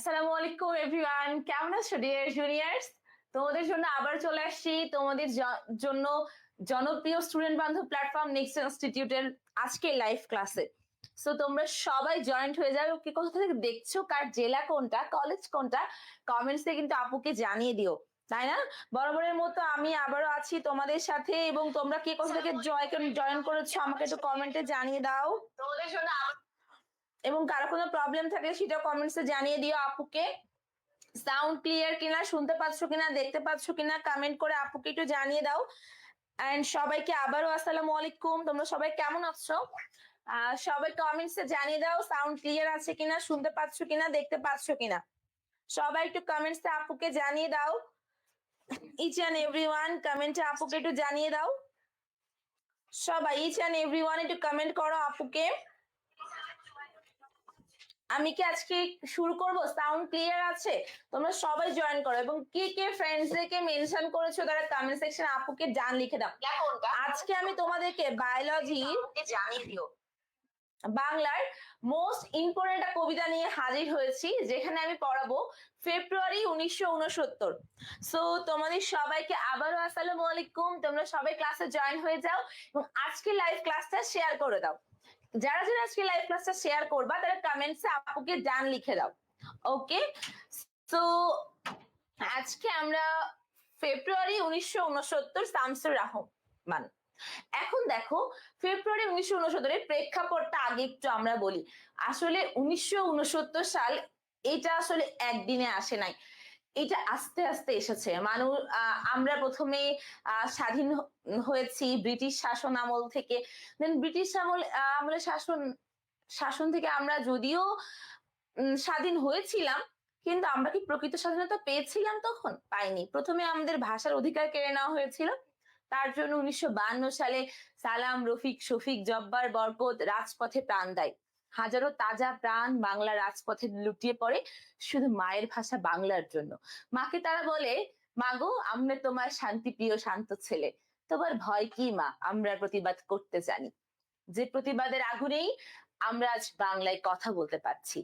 আসসালামু আলাইকুম এভরিওয়ান, কেমন আছো ডিয়ার জুনিয়র্স? তোমাদের জন্য আবার চলে আসছি তোমাদের জন্য জনপ্রিয় স্টুডেন্ট বান্ধব প্ল্যাটফর্ম নেক্সট ইনস্টিটিউটের আজকে লাইভ ক্লাসে। সো তোমরা সবাই জয়েন্ট হয়ে যাও। কি কোথা থেকে দেখছো, কার জেলা কোনটা, কলেজ কোনটা, কমেন্টসে কিন্তু আপুকে জানিয়ে দিও, তাই না? বরাবরের মতো আমি আবারও আছি তোমাদের সাথে, এবং তোমরা কি কোথা থেকে জয়েন করেছো আমাকে একটু কমেন্টে জানিয়ে দাও। তোমাদের জন্য এবং কারো কোনো প্রবলেম থাকলে সেটাও কমেন্টসে জানিয়ে দিও আপুকে। সাউন্ড ক্লিয়ার কিনা, শুনতে পাচ্ছ কিনা, দেখতে পাচ্ছ কিনা, কমেন্ট করে আপুকে একটু জানিয়ে দাও। এন্ড সবাইকে আবারও আসসালামু আলাইকুম। তোমরা সবাই কেমন আছো? সবাই কমেন্টসে জানিয়ে দাও সাউন্ড ক্লিয়ার আছে কিনা, শুনতে পাচ্ছ কিনা, দেখতে পাচ্ছ কিনা। সবাই একটু কমেন্টসে আপুকে জানিয়ে দাও। ইচ অ্যান্ড এভরিওয়ান কমেন্টে আপুকে একটু জানিয়ে দাও। সবাই ইচ অ্যান্ড এভরিওয়ান একটু কমেন্ট করো আপুকে। আমি কি আজকে শুরু করব? সাউন্ড ক্লিয়ার আছে? তোমরা সবাই জয়েন করো, এবং কে কে ফ্রেন্ডসদেরকে মেনশন করেছো তারা কমেন্ট সেকশন আপুকে জান লিখে দাও। আজকে আমি তোমাদেরকে বায়োলজি জানিয়ে দিও বাংলার মোস্ট ইম্পর্টেন্ট একটা কবিতা নিয়ে হাজির হয়েছি, যেখানে আমি পড়াবো ফেব্রুয়ারি 1969। সো তোমাদের সবাইকে আবারও আসসালামু আলাইকুম। তোমরা সবাই ক্লাসে জয়েন হয়ে যাও এবং আজকে লাইভ ক্লাসটা শেয়ার করে দাও। যারা যারা আজকে লাইভ ক্লাসটা শেয়ার করবা তারা কমেন্টসে আপুকে জান লিখে দাও। ওকে, সো আজকে আমরা ফেব্রুয়ারি 1969 শামসুর রহমান। এখন দেখো, ফেব্রুয়ারি 1969 প্রেক্ষাপটটা আগে একটু আমরা বলি। আসলে 1969 সাল এটা আসলে একদিনে আসে নাই, এটা আস্তে আস্তে এসেছে। মানুষ আমরা প্রথমে স্বাধীন হয়েছি ব্রিটিশ শাসন আমল থেকে। দেন ব্রিটিশ আমলে শাসন থেকে আমরা যদিও স্বাধীন হয়েছিলাম, কিন্তু আমরা কি প্রকৃত স্বাধীনতা পেয়েছিলাম? তখন পাইনি। প্রথমে আমাদের ভাষার অধিকার কেড়ে নেওয়া হয়েছিল। তার জন্য 1952 সালে সালাম, রফিক, শফিক, জব্বার, বরকত রাজপথে প্রাণ দেয়। হাজারো তাজা প্রাণ বাংলা রাজপথে লুটিয়ে পড়ে শুধু মায়ের ভাষা বাংলার জন্য। মাকে তারা বলে, মাগো আমরা তোমার শান্তিপ্রিয় শান্ত ছেলে, তোমার ভয় কি মা, আমরা প্রতিবাদ করতে জানি। যে প্রতিবাদের আগুনেই আমরা আজ বাংলায় কথা বলতে পারছি।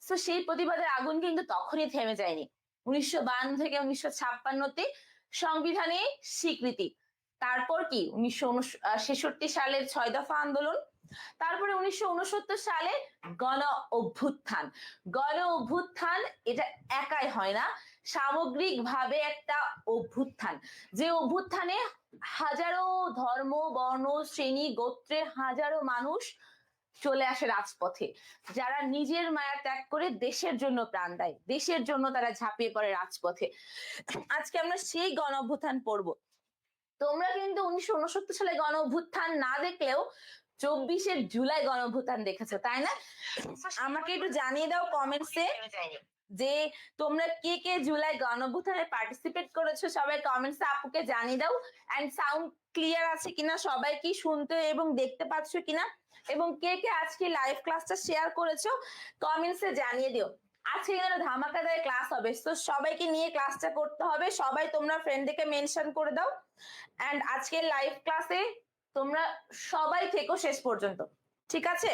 তো সেই প্রতিবাদের আগুন কিন্তু তখনই থেমে যায়নি। 1952 থেকে 1956-তে সংবিধানে স্বীকৃতি। তারপর কি 1966 সালের 6 দফা আন্দোলন। তারপরে 1969 সালে গণ অভ্যুত্থান। গণ অভ্যুত্থান এটা একাই হয় না, সামগ্রিকভাবে একটা অভ্যুত্থান। যে অভ্যুত্থানে হাজারো ধর্ম, বর্ণ, শ্রেণী, গোত্রের হাজারো মানুষ চলে আসে রাজপথে, যারা নিজের মায়া ত্যাগ করে দেশের জন্য প্রাণ দেয়, দেশের জন্য তারা ঝাঁপিয়ে পড়ে রাজপথে। আজকে আমরা সেই গণ অভ্যুত্থান পড়বো। তোমরা কিন্তু 1969 সালে গণ অভ্যুত্থান না দেখলেও 24শে জুলাই গণ অভ্যুত্থান দেখেছো, তাই না? আমাকে একটু জানিয়ে দাও কমেন্টসে যে তোমরা কে কে জুলাই গণ অভ্যুত্থানে পার্টিসিপেট করেছো। সবাই কমেন্টসে আপুকে জানিয়ে দাও। এন্ড সাউন্ড ক্লিয়ার আছে কিনা, সবাই কি শুনতে এবং দেখতে পাচ্ছ কিনা, এবং কে কে আজকে লাইভ ক্লাসটা শেয়ার করেছো কমেন্টসে জানিয়ে দিও। আজকে কিন্তু ধামাকাদার ক্লাস হবে, তো সবাইকে নিয়ে ক্লাসটা করতে হবে। সবাই তোমরা ফ্রেন্ডদেরকে মেনশন করে দাও। এন্ড আজকের লাইভ ক্লাসে তোমরা সবাই থেকো শেষ পর্যন্ত, ঠিক আছে?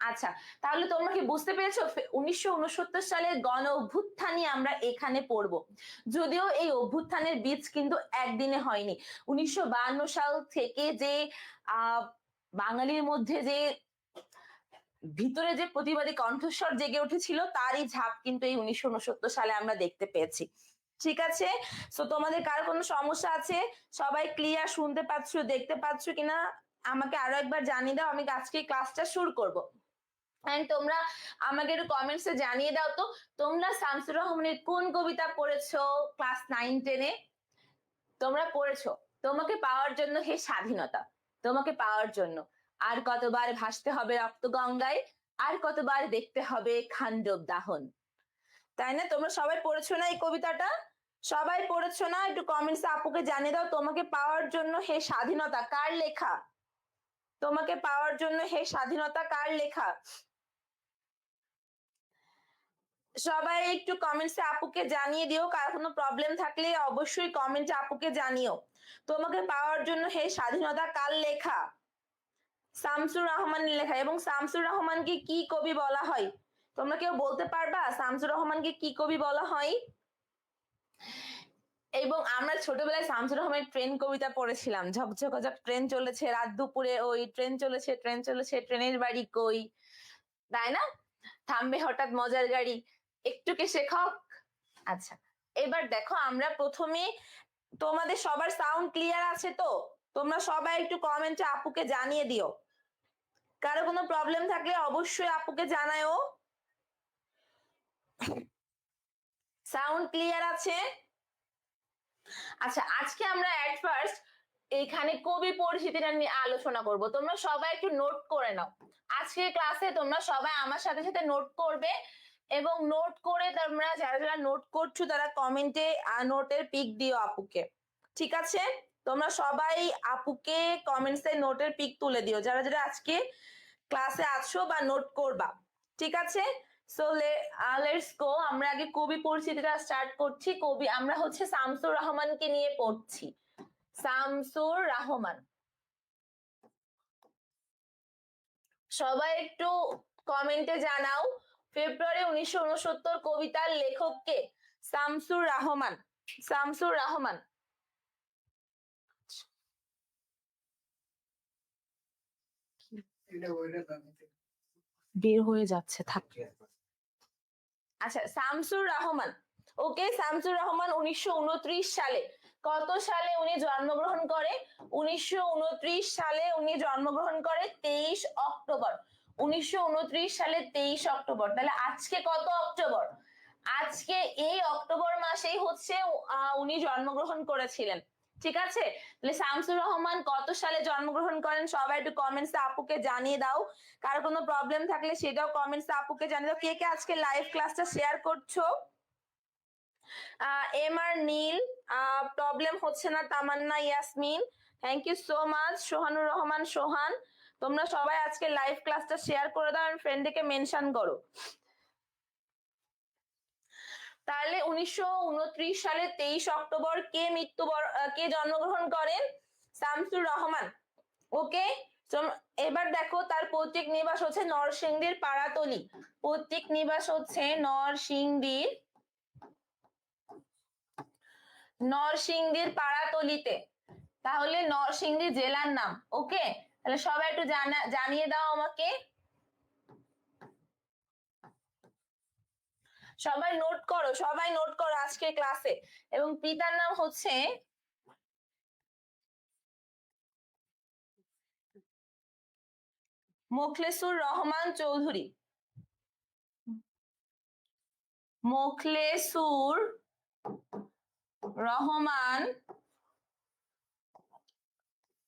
আচ্ছা, তাহলে তোমরা কি বুঝতে পেরেছো 1969 সালের গণ অভ্যুত্থানই আমরা এখানে পড়বো। যদিও এই অভ্যুত্থানের বীজ কিন্তু একদিনে হয়নি। 1952 সাল থেকে যে বাঙালির মধ্যে যে ভিতরে যে প্রতিবাদী কণ্ঠস্বর জেগে উঠেছিল, তারই ঝাঁপ কিন্তু এই 1969 সালে আমরা দেখতে পেয়েছি। ঠিক আছে, তো তোমাদের কার কোনো সমস্যা আছে? সবাই ক্লিয়ার শুনতে পাচ্ছ, দেখতে পাচ্ছ কিনা আমাকে আরো একবার জানিয়ে দাও। আমি আজকে ক্লাসটা শুরু করব। এন্ড তোমরা আমাকে একটু কমেন্টসে জানিয়ে দাও তো, তোমরা শামসুর রহমানের কোন কবিতা পড়েছো ক্লাস 9-10-এ? তোমরা পড়েছো তোমাকে পাওয়ার জন্য হে স্বাধীনতা, তোমাকে পাওয়ার জন্য আর কতবার ভাসতে হবে রক্ত গঙ্গায়, আর কতবার দেখতে হবে খান্ডব দাহন। তাই না? তোমরা সবাই পড়েছো না এই কবিতাটা? সবাই পড়েছো না? একটু কমেন্টসে আপুকে জানিয়ে দাও তোমাকে পাওয়ার জন্য হে স্বাধীনতা কার লেখা। তোমাকে পাওয়ার জন্য হে স্বাধীনতা কার লেখা? সবাই একটু কমেন্টসে আপুকে জানিয়ে দিও। কার কোনো প্রবলেম থাকলে অবশ্যই কমেন্টে আপুকে জানিও। তোমাকে পাওয়ার জন্য হে স্বাধীনতা কার লেখা? শামসুর রহমানের লেখা। এবং শামসুর রহমানকে কি কবি বলা হয়? তোমরা কেউ বলতে পারবা শামসুর রহমানকে কি কবি বলা হয়? এবং আমরা ছোটবেলায় শামসুর রহমানের ট্রেন কবিতা পড়েছিলাম, ঝকঝক ট্রেন চলেছে রাত দুপুরে, ওই ট্রেন চলেছে ট্রেনের বাড়ি কই, তাই না? থামবে হঠাৎ মজার গাড়ি, একটু কে শেখক। আচ্ছা, এবার দেখো আমরা প্রথমে তোমাদের সবার সাউন্ড ক্লিয়ার আছে তো? তোমরা সবাই একটু কমেন্টে আপুকে জানিয়ে দিও, কারো কোনো প্রবলেম থাকলে অবশ্যই আপুকে জানায়ও। সাউন্ড ক্লিয়ার আছে? আচ্ছা, আজকে আমরা এট ফার্স্ট এখানে কবি পরিচিতিটা নিয়ে আলোচনা করব। তোমরা সবাই একটু নোট করে নাও। আজকের ক্লাসে তোমরা সবাই আমার সাথে সাথে নোট করবে, এবং নোট করে তোমরা যারা যারা নোট করছো তারা কমেন্টে নোটের পিক দিও আপুকে, ঠিক আছে? তোমরা সবাই আপুকে কমেন্টসে নোটের পিক তুলে দিও যারা যারা আজকে ক্লাসে আছো বা নোট করবা, ঠিক আছে? So let's go. আমরা আগে কবি পরিচিতিটা স্টার্ট করছি। কবি আমরা হচ্ছে শামসুর রহমানকে নিয়ে পড়ছি। শামসুর রহমান, সবাই একটু কমেন্টে জানাও ফেব্রুয়ারি 1969 কবিতার লেখক কে? শামসুর রহমান। শামসুর রহমান। বের হয়ে যাচ্ছে, থাক। আচ্ছা, শামসুর রহমান। ওকে, শামসুর রহমান 1929 সালে, কত সালে উনি জন্মগ্রহণ করে? 1929 সালে উনি জন্মগ্রহণ করে 23 অক্টোবর। 1929 সালে 23 অক্টোবর। তাহলে আজকে কত অক্টোবর? আজকে এই অক্টোবর মাসেই হচ্ছে উনি জন্মগ্রহণ করেছিলেন, ঠিক আছে? তাহলে শামসুর রহমান কত সালে জন্মগ্রহণ করেন সবাই একটু কমেন্টসে আপুকে জানিয়ে দাও। কারো কোনো প্রবলেম থাকলে সেটাও কমেন্টসে আপুকে জানিয়ে দাও। কে কে আজকে লাইভ ক্লাসটা শেয়ার করছো? এম আর নীল, প্রবলেম হচ্ছে না। Tamanna Yasmin, thank you so much. Sohanur Rahman Sohan, তোমরা সবাই আজকে লাইভ ক্লাসটা শেয়ার করে দাও আর ফ্রেন্ডকে মেনশন করো। তাহলে 1929 সালে 23 অক্টোবর কে জন্মগ্রহণ করেন? শামসুর রহমান। ওকে, এবার দেখো তার পৈতৃক নিবাস হচ্ছে নরসিংদীর পাড়াতলি। পৈতৃক নিবাস হচ্ছে নরসিংদীর পাড়াতলিতে। তাহলে নরসিংদী জেলার নাম। ওকে, তাহলে সবাই একটু জানিয়ে দাও আমাকে। সবাই নোট করো, সবাই নোট করো আজকের ক্লাসে। এবং পিতার নাম হচ্ছে মোখলেসুর রহমান চৌধুরী। মোখলেসুর রহমান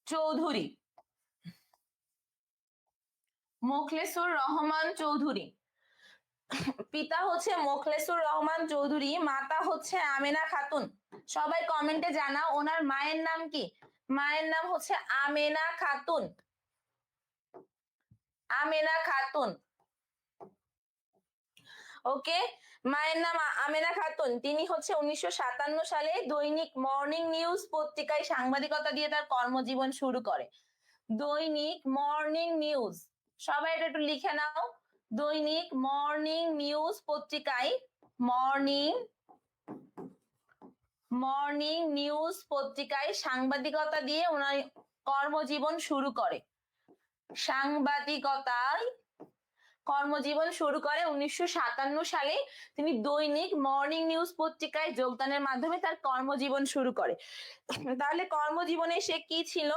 চৌধুরী। মোখলেসুর রহমান চৌধুরী, পিতা হচ্ছে মোখলেসুর রহমান চৌধুরী, মাতা হচ্ছে আমেনা খাতুন। সবাই কমেন্টে জানাও ওনার মায়ের নাম কি? মায়ের নাম হচ্ছে আমেনা খাতুন। আমেনা খাতুন। ওকে, মায়ের নাম আমেনা খাতুন। তিনি হচ্ছে 1957 সালে দৈনিক মর্নিং নিউজ পত্রিকায় সাংবাদিকতা দিয়ে তার কর্মজীবন শুরু করে। দৈনিক মর্নিং নিউজ, সবাই এটা একটু লিখে নাও। দৈনিক মর্নিং নিউজ পত্রিকায়, মর্নিং নিউজ পত্রিকায় সাংবাদিকতা দিয়ে ওনার কর্মজীবন শুরু করে। সাংবাদিকতায় কর্মজীবন শুরু করে 1957 সালে। তিনি দৈনিক মর্নিং নিউজ পত্রিকায় যোগদানের মাধ্যমে তার কর্মজীবন শুরু করে। তাহলে কর্মজীবনে সে কি ছিল?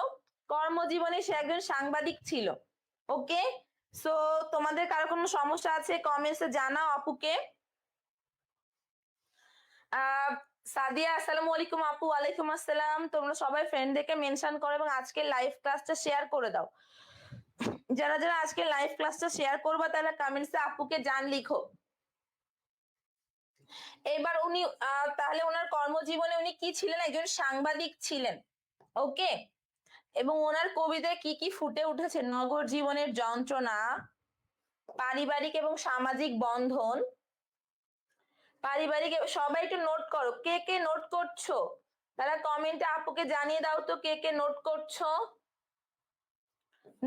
কর্মজীবনে সে একজন সাংবাদিক ছিল। ওকে, সো তোমাদের কারো কোনো সমস্যা আছে কমেন্টসে জানাও আপুকে। সাদিয়া, আসসালামু আলাইকুম আপু। ওয়ালাইকুম আসসালাম। তোমরা সবাই ফ্রেন্ডদেরকে মেনশন করো এবং আজকে লাইভ ক্লাসটা শেয়ার করে দাও। যারা যারা আজকে লাইভ ক্লাসটা শেয়ার করবা তারা কমেন্টসে আপুকে জান লিখো। এবার উনি তাহলে ওনার কর্মজীবনে উনি কি ছিলেন? একজন সাংবাদিক ছিলেন। ওকে, এবং ওনার কবিতায় কি কি ফুটে উঠেছে? নগর জীবনের যন্ত্রণা, পারিবারিক এবং সামাজিক বন্ধন, পারিবারিক। সবাই একটু নোট করো, কে কে নোট করছো তারা কমেন্টে আপুকে জানিয়ে দাও তো কে কে নোট করছো।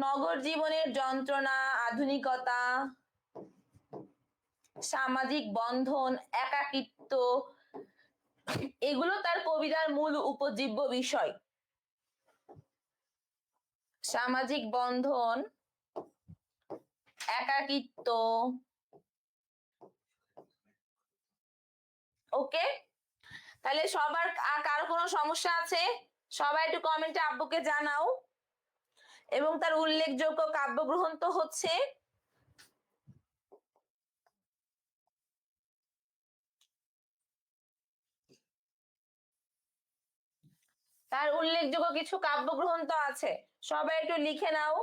নগর জীবনের যন্ত্রণা, আধুনিকতা, সামাজিক বন্ধন, একাকিত্ব, এগুলো তার কবিতার মূল উপজীব্য বিষয়। সামাজিক বন্ধন, একাকিত্ব। ওকে, তাহলে সবার কারো কোনো সমস্যা আছে? সবাই একটু কমেন্টে আব্বুকে জানাও। এবং তার উল্লেখযোগ্য কাব্যগ্রন্থ হচ্ছে তার উল্লেখযোগ্য কিছু কাব্যগ্রন্থ আছে, সবাই একটু লিখে নাও।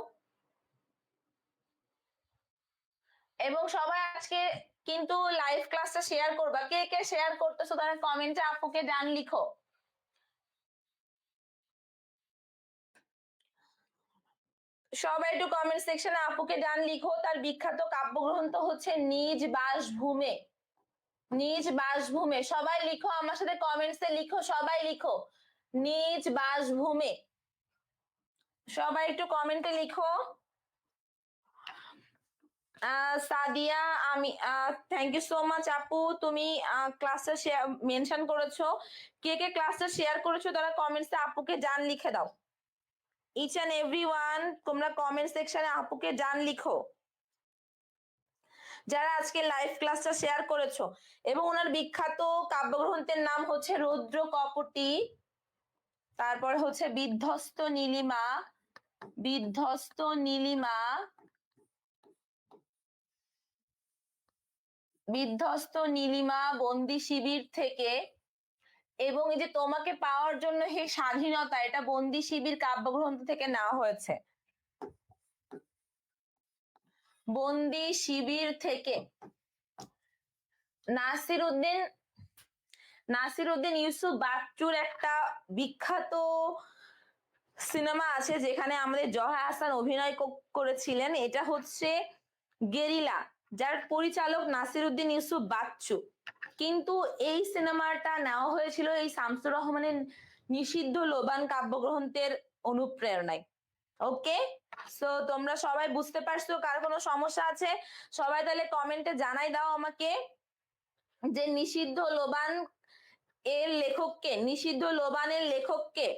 এবং সবাই আজকে কিন্তু লাইভ ক্লাসটা শেয়ার করবা, কে কে শেয়ার করতেছো তারা কমেন্টে আপুকে জান লিখো। সবাই একটু কমেন্ট সেকশনে আপুকে জান লিখো। তার বিখ্যাত কাব্যগ্রন্থ হচ্ছে নিজ বাসভূমে। নিজ বাসভূমে, সবাই লিখো আমার সাথে কমেন্টসে লিখো, সবাই লিখো নিজ বাসভূমে। সবাই একটু কমেন্টে লিখো। সাদিয়া, আমি থ্যাংক ইউ সো মাচ আপু, তুমি ক্লাসটা শেয়ার মেনশন করেছো। কে কে ক্লাসটা শেয়ার করেছো তারা কমেন্টসে আপুকে জান লিখে দাও। ইচ অ্যান্ড এভরিওয়ান তোমরা কমেন্ট সেকশনে আপুকে জান লিখো যারা আজকে লাইভ ক্লাসটা শেয়ার করেছো। এবং ওনার বিখ্যাত কাব্যগ্রন্থের নাম হচ্ছে রৌদ্র কপটি, তারপর হচ্ছে বিধ্বস্ত নীলিমা, বিধ্বস্ত নীলিমা, বিধ্বস্ত নীলিমা, বন্দি শিবির থেকে, এবং এই যে তোমাকে পাওয়ার জন্য হে স্বাধীনতা, এটা বন্দি শিবির কাব্যগ্রন্থ থেকে নেওয়া হয়েছে। বন্দি শিবির থেকে। নাসির উদ্দিন ইউসুফ বাচ্চুর একটা বিখ্যাত সিনেমা আছে যেখানে আমাদের জয়া আহসান অভিনয় করেছিলেন, এটা হচ্ছে গেরিলা, যার পরিচালক নাসির উদ্দিন ইউসুফ বাচ্চু। কিন্তু এই সিনেমাটা নেওয়া হয়েছিল এই শামসুর রহমানের নিষিদ্ধ লোবান কাব্যগ্রন্থের অনুপ্রেরণায়। ওকে, সো তোমরা সবাই বুঝতে পারছো? কার কোনো সমস্যা আছে সবাই তাহলে কমেন্টে জানাই দাও আমাকে যে নিষিদ্ধ লোবান এর লেখককে, নিষিদ্ধ লোবানের লেখককে,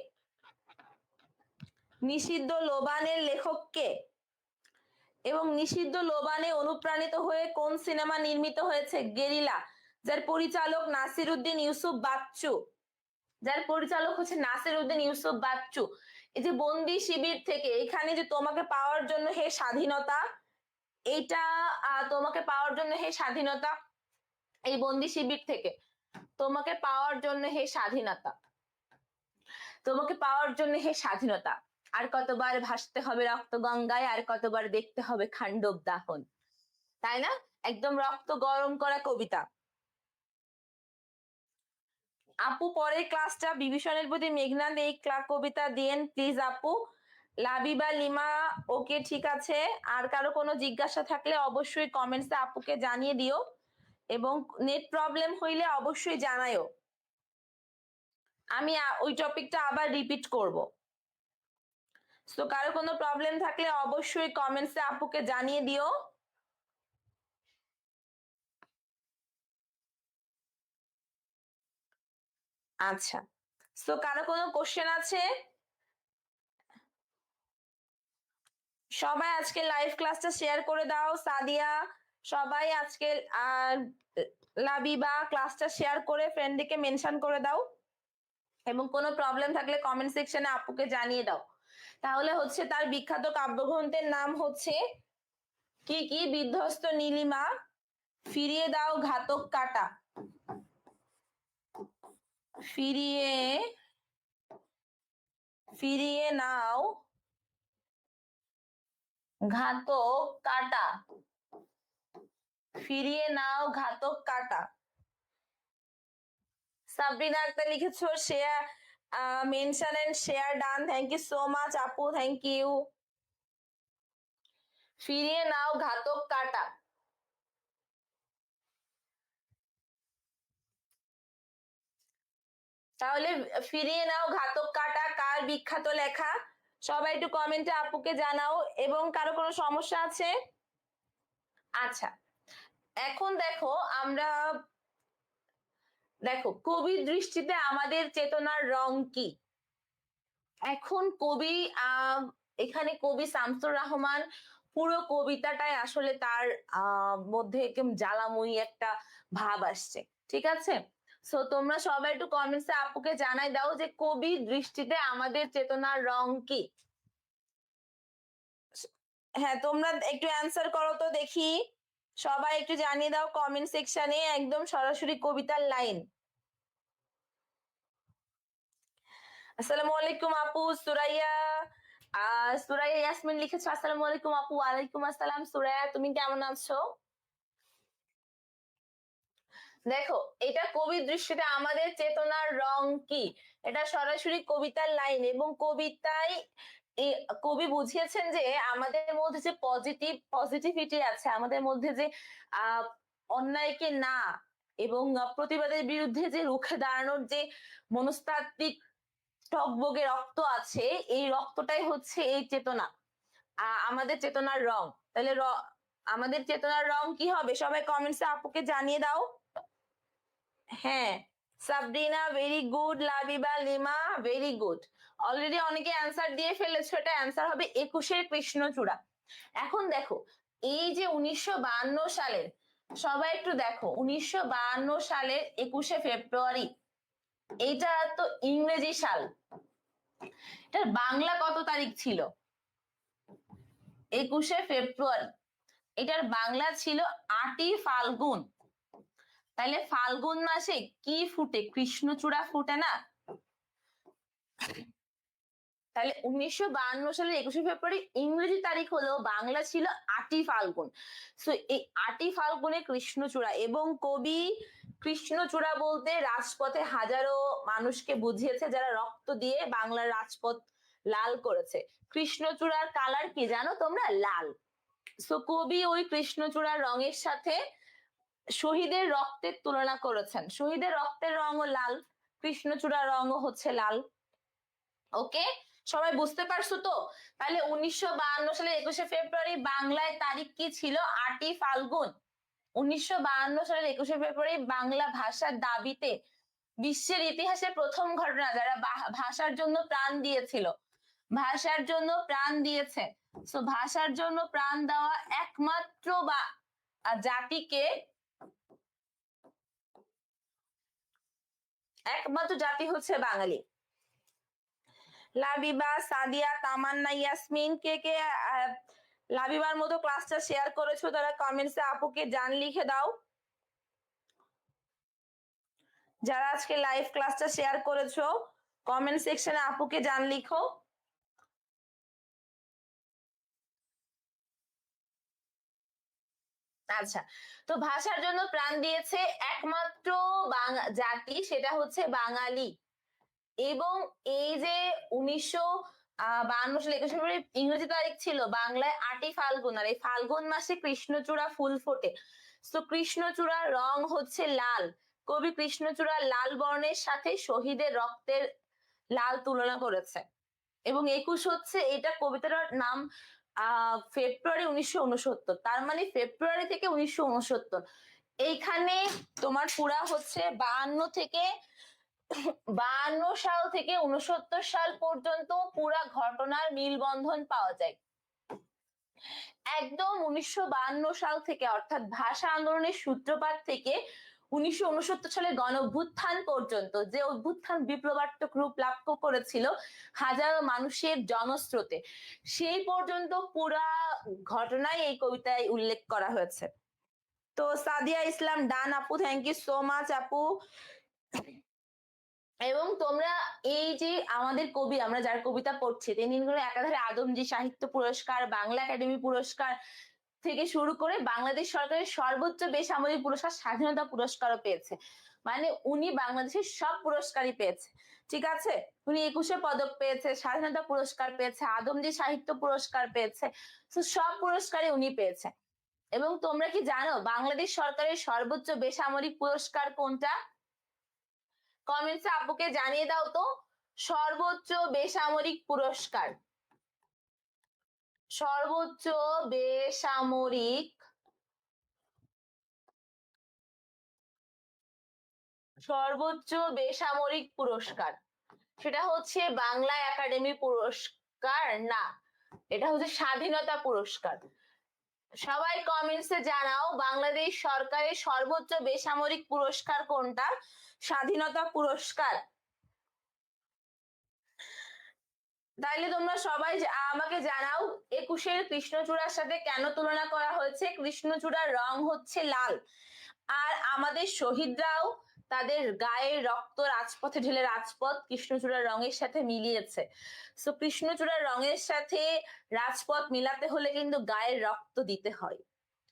নিষিদ্ধ লোবানের লেখককে, এবং নিষিদ্ধ লোবানে অনুপ্রাণিত হয়ে কোন সিনেমা নির্মিত হয়েছে? গেরিলা, যার পরিচালক নাসির উদ্দিন ইউসুফ বাচ্চু, যার পরিচালক হচ্ছে নাসির উদ্দিন ইউসুফ বাচ্চু। এই যে বন্দি শিবির থেকে, এখানে যে তোমাকে পাওয়ার জন্য হে স্বাধীনতা, এইটা তোমাকে পাওয়ার জন্য হে স্বাধীনতা, এই বন্দি শিবির থেকে তোমাকে পাওয়ার জন্য হে স্বাধীনতা, তোমাকে পাওয়ার জন্য হে স্বাধীনতা, আর কতবার ভাসতে হবে রক্ত গঙ্গায়, আর কতবার দেখতে হবে খান্ডব দাহন, তাই না? একদম রক্ত গরম করা কবিতা। আপু পরের ক্লাসটা বিভীষণের প্রতি মেঘনাদ এই কবিতা দিয়েন প্লিজ আপু। লাবিবা লিমা, ওকে ঠিক আছে। আর কারো কোনো জিজ্ঞাসা থাকলে অবশ্যই কমেন্টসে আপুকে জানিয়ে দিও, এবং নেট প্রবলেম হইলে অবশ্যই জানাইও, আমি ওই টপিকটা আবার রিপিট করব। তো কারো কোনো প্রবলেম থাকলে অবশ্যই কমেন্টসে আপুকে জানিয়ে দিও। আচ্ছা, তো কারো কোনো কোশ্চেন আছে? সবাই আজকে লাইভ ক্লাসটা শেয়ার করে দাও। সাদিয়া, সবাই আজকে লাবিবা ক্লাসটা শেয়ার করে ফ্রেন্ডকে মেনশন করে দাও, এবং কোনো প্রবলেম থাকলে কমেন্ট সেকশনে আপুকে জানিয়ে দাও। তাহলে হচ্ছে তার বিখ্যাত কাব্যগ্রন্থের নাম হচ্ছে কি কি? বিধ্বস্ত নীলিমা, ফিরিয়ে দাও ঘাতক কাটা, ফিরিয়ে ফিরিয়ে নাও ঘাতক কাটা, ফিরিয়ে নাও ঘাতক কাটা। সাবরিনা আক্তার লিখেছো share, mention and share done, thank you so much আপু, থ্যাংক ইউ। ফিরিয়ে নাও ঘাতক কাটা, তাহলে ফিরিয়ে নাও ঘাতক কাটা কার বিখ্যাত লেখা? সবাই একটু কমেন্টে আপুকে জানাও। এবং কারো কোনো সমস্যা আছে? আচ্ছা, এখন দেখো আমরা দেখো কবির দৃষ্টিতে আমাদের চেতনার রং কি। এখন কবি এখানে কবি শামসুর রহমান পুরো কবিতাটাই আসলে তার মধ্যে একদম জ্বালাময়ী একটা ভাব আসছে, ঠিক আছে। সো তোমরা সবাই একটু কমেন্টসে আপুকে জানাই দাও যে কবির দৃষ্টিতে আমাদের চেতনার রং কি। হ্যাঁ তোমরা একটু অ্যান্সার করো তো দেখি, সবাই একটু জানিয়ে দাও কমেন্ট সেকশনে, একদম সরাসরি কবিতার লাইন। আসসালামু আলাইকুম আপু। সুরাইয়া সুরাইয়া ইয়াসমিন লিখেছো আসসালামু আলাইকুম আপু। ওয়ালাইকুম আসসালাম সুরাইয়া, তুমি কেমন আছো? দেখো এটা কবির দৃষ্টিতে আমাদের চেতনার রং কি, এটা সরাসরি কবিতার লাইন, এবং কবিতায় কবি বুঝিয়েছেন যে আমাদের মধ্যে যে পজিটিভিটি আছে, আমাদের মধ্যে যে আহ অন্যায়কে না এবং প্রতিবাদের বিরুদ্ধে যে রুখে দাঁড়ানোর যে মনস্তাত্ত্বিক টকবগে রক্ত আছে, এই রক্তটাই হচ্ছে এই চেতনা, আমাদের চেতনার রং। তাহলে আমাদের চেতনার রং কি হবে, সবাই কমেন্টসে আপুকে জানিয়ে দাও। হ্যাঁ Sabrina very good, Labiba lima very good, already অনেকে অ্যান্সার দিয়ে ফেলেছো, এটা অ্যান্সার হবে 21-এর কৃষ্ণচূড়া। এখন দেখো এই যে 1952 সালের, সবাই একটু দেখো 1952 সালের 21শে ফেব্রুয়ারি, এইটা তো ইংরেজি সাল, এটার বাংলা কত তারিখ ছিল? 21শে ফেব্রুয়ারি, এটার বাংলা ছিল 8ই ফাল্গুন। তাহলে ফাল্গুন মাসে কি ফুটে? কৃষ্ণচূড়া ফুটে না? তাহলে 1952 সালের 21শে ফেব্রুয়ারি ইংরেজি তারিখ হলো, বাংলা ছিল 8ই ফাল্গুন। সো এই 8ই ফাল্গুনে কৃষ্ণচূড়া, এবং কবি কৃষ্ণচূড়া বলতে রাজপথে হাজারো মানুষকে বুঝিয়েছে যারা রক্ত দিয়ে বাংলার রাজপথ লাল করেছে। কৃষ্ণচূড়ার কালার কি জানো তোমরা? লাল। সো কবি ওই কৃষ্ণচূড়ার রঙের সাথে শহীদের রক্তের তুলনা করেছেন, শহীদের রক্তের রঙও লাল, কৃষ্ণচূড়ার রঙও হচ্ছে লাল। ওকে, সবাই বুঝতে পারছো তো? তাহলে 1952 সালে 21শে ফেব্রুয়ারি বাংলায় তারিখ কি ছিল? 8ই ফাল্গুন। 1952 সালের 21শে ফেব্রুয়ারি বাংলা ভাষার দাবিতে বিশ্বের ইতিহাসে প্রথম ঘটনা, যারা ভাষার জন্য প্রাণ দিয়েছিল, ভাষার জন্য প্রাণ দিয়েছে। তো ভাষার জন্য প্রাণ দেওয়া একমাত্র জাতিকে, একমাত্র জাতি হচ্ছে বাঙালি। লাবিবা, সাদিয়া, তামান্না, ইয়াসমিন, কে কে লাবিবার মতো ক্লাসটা শেয়ার করেছো তারা কমেন্টসে আপুকে জান লিখে দাও। যারা আজকে লাইভ ক্লাসটা শেয়ার করেছো কমেন্ট সেকশনে আপুকে জান লিখো। আচ্ছা, তো ভাষার জন্য প্রাণ দিয়েছে একমাত্র জাতি, সেটা হচ্ছে বাঙালি। এবং এই যে 1952 সালে 21শে ফেব্রুয়ারি ইংরেজি তারিখ ছিল, বাংলায় 8ই ফাল্গুন, আর এই ফাল্গুন মাসে কৃষ্ণচূড়া ফুল ফোটে। তো কৃষ্ণচূড়ার রং হচ্ছে লাল, কবি কৃষ্ণচূড়ার লাল বর্ণের সাথে শহীদের রক্তের লাল তুলনা করেছে। এবং 21 হচ্ছে, এটা কবিতাটার নাম ফেব্রুয়ারি 1969, তার মানে ফেব্রুয়ারি থেকে 1969। এইখানে তোমার পুরা হচ্ছে 52 সাল থেকে 69 সাল পর্যন্ত পুরা ঘটনার মিলবন্ধন পাওয়া যায়। একদম 1952 সাল থেকে, অর্থাৎ ভাষা আন্দোলনের সূত্রপাত থেকে 1969 সালে গণ অভ্যুত্থান পর্যন্ত, যে অভ্যুত্থান বিপ্লবাত্মক রূপ লাভ করেছিল হাজারো মানুষের জনস্রোতে, সেই পর্যন্ত পুরা ঘটনাই এই কবিতায় উল্লেখ করা হয়েছে। তো সাদিয়া ইসলাম ডান আপু, থ্যাংক ইউ সো মাচ আপু। এবং তোমরা এই যে আমাদের কবি, আমরা যার কবিতা পড়ছি, তিনি একাধারে আদমজী সাহিত্য পুরস্কার, বাংলা একাডেমি পুরস্কার থেকে শুরু করে বাংলাদেশ সরকারের সর্বোচ্চ বেসামরিক পুরস্কার স্বাধীনতা পুরস্কারও পেয়েছে। মানে উনি বাংলাদেশের সব পুরস্কারই পেয়েছে, ঠিক আছে। উনি 21শে পদক পেয়েছে, স্বাধীনতা পুরস্কার পেয়েছে, আদমজী সাহিত্য পুরস্কার পেয়েছে, তো সব পুরস্কারই উনি পেয়েছে। এবং তোমরা কি জানো বাংলাদেশ সরকারের সর্বোচ্চ বেসামরিক পুরস্কার কোনটা? কমেন্টসে আপুকে জানিয়ে দাও তো, সর্বোচ্চ বেসামরিক পুরস্কার, সর্বোচ্চ বেসামরিক সর্বোচ্চ বেসামরিক পুরস্কার, সেটা হচ্ছে বাংলা একাডেমি পুরস্কার না, এটা হচ্ছে স্বাধীনতা পুরস্কার। সবাই কমেন্টসে জানাও বাংলাদেশ সরকারের সর্বোচ্চ বেসামরিক পুরস্কার কোনটা? স্বাধীনতা পুরস্কার। তাইলে তোমরা সবাই আমাকে জানাও 21-এর কৃষ্ণচূড়ার সাথে কেন তুলনা করা হয়েছে? কৃষ্ণচূড়ার রং হচ্ছে লাল, আর আমাদের শহীদরাও তাদের গায়ের রক্ত রাজপথে ঢেলে রাজপথ কৃষ্ণচূড়ার রঙের সাথে মিলিয়েছে। সো কৃষ্ণচূড়ার রঙের সাথে রাজপথ মিলাতে হলে কিন্তু গায়ের রক্ত দিতে হয়,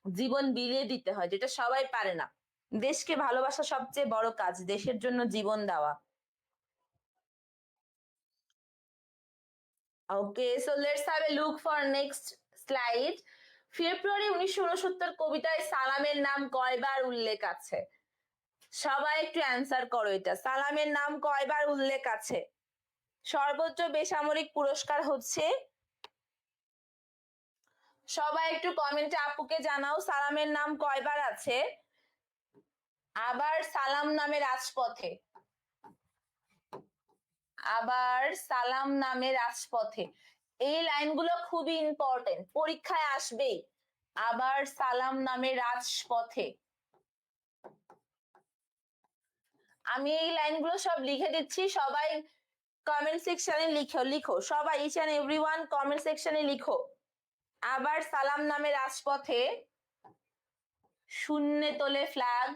জীবন বিলিয়ে দিতে হয়, যেটা সবাই পারে না। দেশকে ভালোবাসা সবচেয়ে বড় কাজ, দেশের জন্য জীবন দেওয়া। Okay, so let's have a look for next slide. ফেব্রুয়ারি 1969 কবিতায় সালামের নাম কয়বার উল্লেখ আছে? সবাই একটু অ্যান্সার করো এটা, সালামের নাম কয়বার উল্লেখ আছে? সর্বোচ্চ বেসামরিক পুরস্কার হচ্ছে, সবাই একটু কমেন্টে আপুকে জানাও সালামের নাম কয়বার আছে? আবার সালাম নামে রাজপথে, আবার সালাম নামে রাজপথে, এই লাইনগুলো খুবই ইম্পর্টেন্ট, পরীক্ষায় আসবেই। আবার সালাম নামে রাজপথে, আমি এই লাইনগুলো সব লিখে দিচ্ছি, সবাই কমেন্ট সেকশনে লিখো সবাই, ইচ এন্ড এভরিওয়ান কমেন্ট সেকশনে লিখো। আবার সালাম নামে রাজপথে, শূন্যে তোলে ফ্ল্যাগ,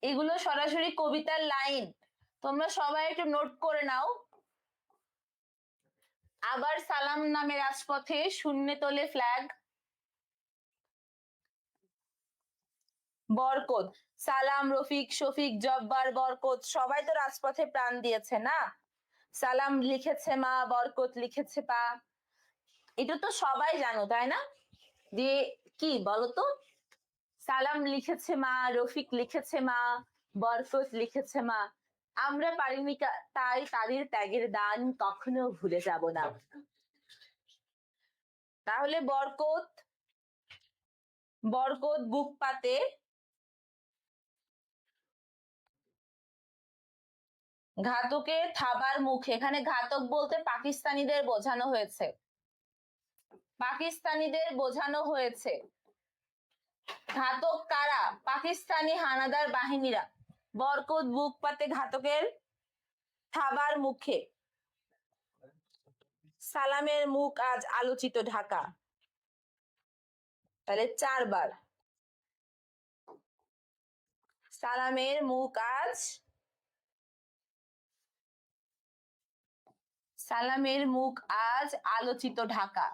এগুলো সরাসরি কবিতার লাইন, তোমরা সবাই একটু নোট করে নাও। আবার সালাম নামে রাজপথে, শূন্যে তোলে ফ্ল্যাগ। বরকত, সালাম, রফিক, শফিক, জব্বার, বরকত সবাই তো রাজপথে প্রাণ দিয়েছে না? সালাম লিখেছে মা, বরকত লিখেছে পা, এটা তো সবাই জানো তাই না? দিয়ে কি বলতো, সালাম লিখেছে মা, রফিক লিখেছে মা, বরকত লিখেছে মা, আমরা পারিনি তাই তাদের ত্যাগের দান কখনো ভুলে যাব না। তাহলে বরকত, বরকত বুক পাতে, ঘাতকের থাবার মুখে, এখানে ঘাতক বলতে পাকিস্তানিদের বোঝানো হয়েছে, পাকিস্তানিদের বোঝানো হয়েছে। ঘাতক কারা? পাকিস্তানি হানাদার বাহিনীরা। বরকত বুক পাতে ঘাতকের থাবার মুখে, সালামের মুখ আজ আলোচিত ঢাকা, তাহলে 4 বার। সালামের মুখ আজ, সালামের মুখ আজ আলোচিত ঢাকা।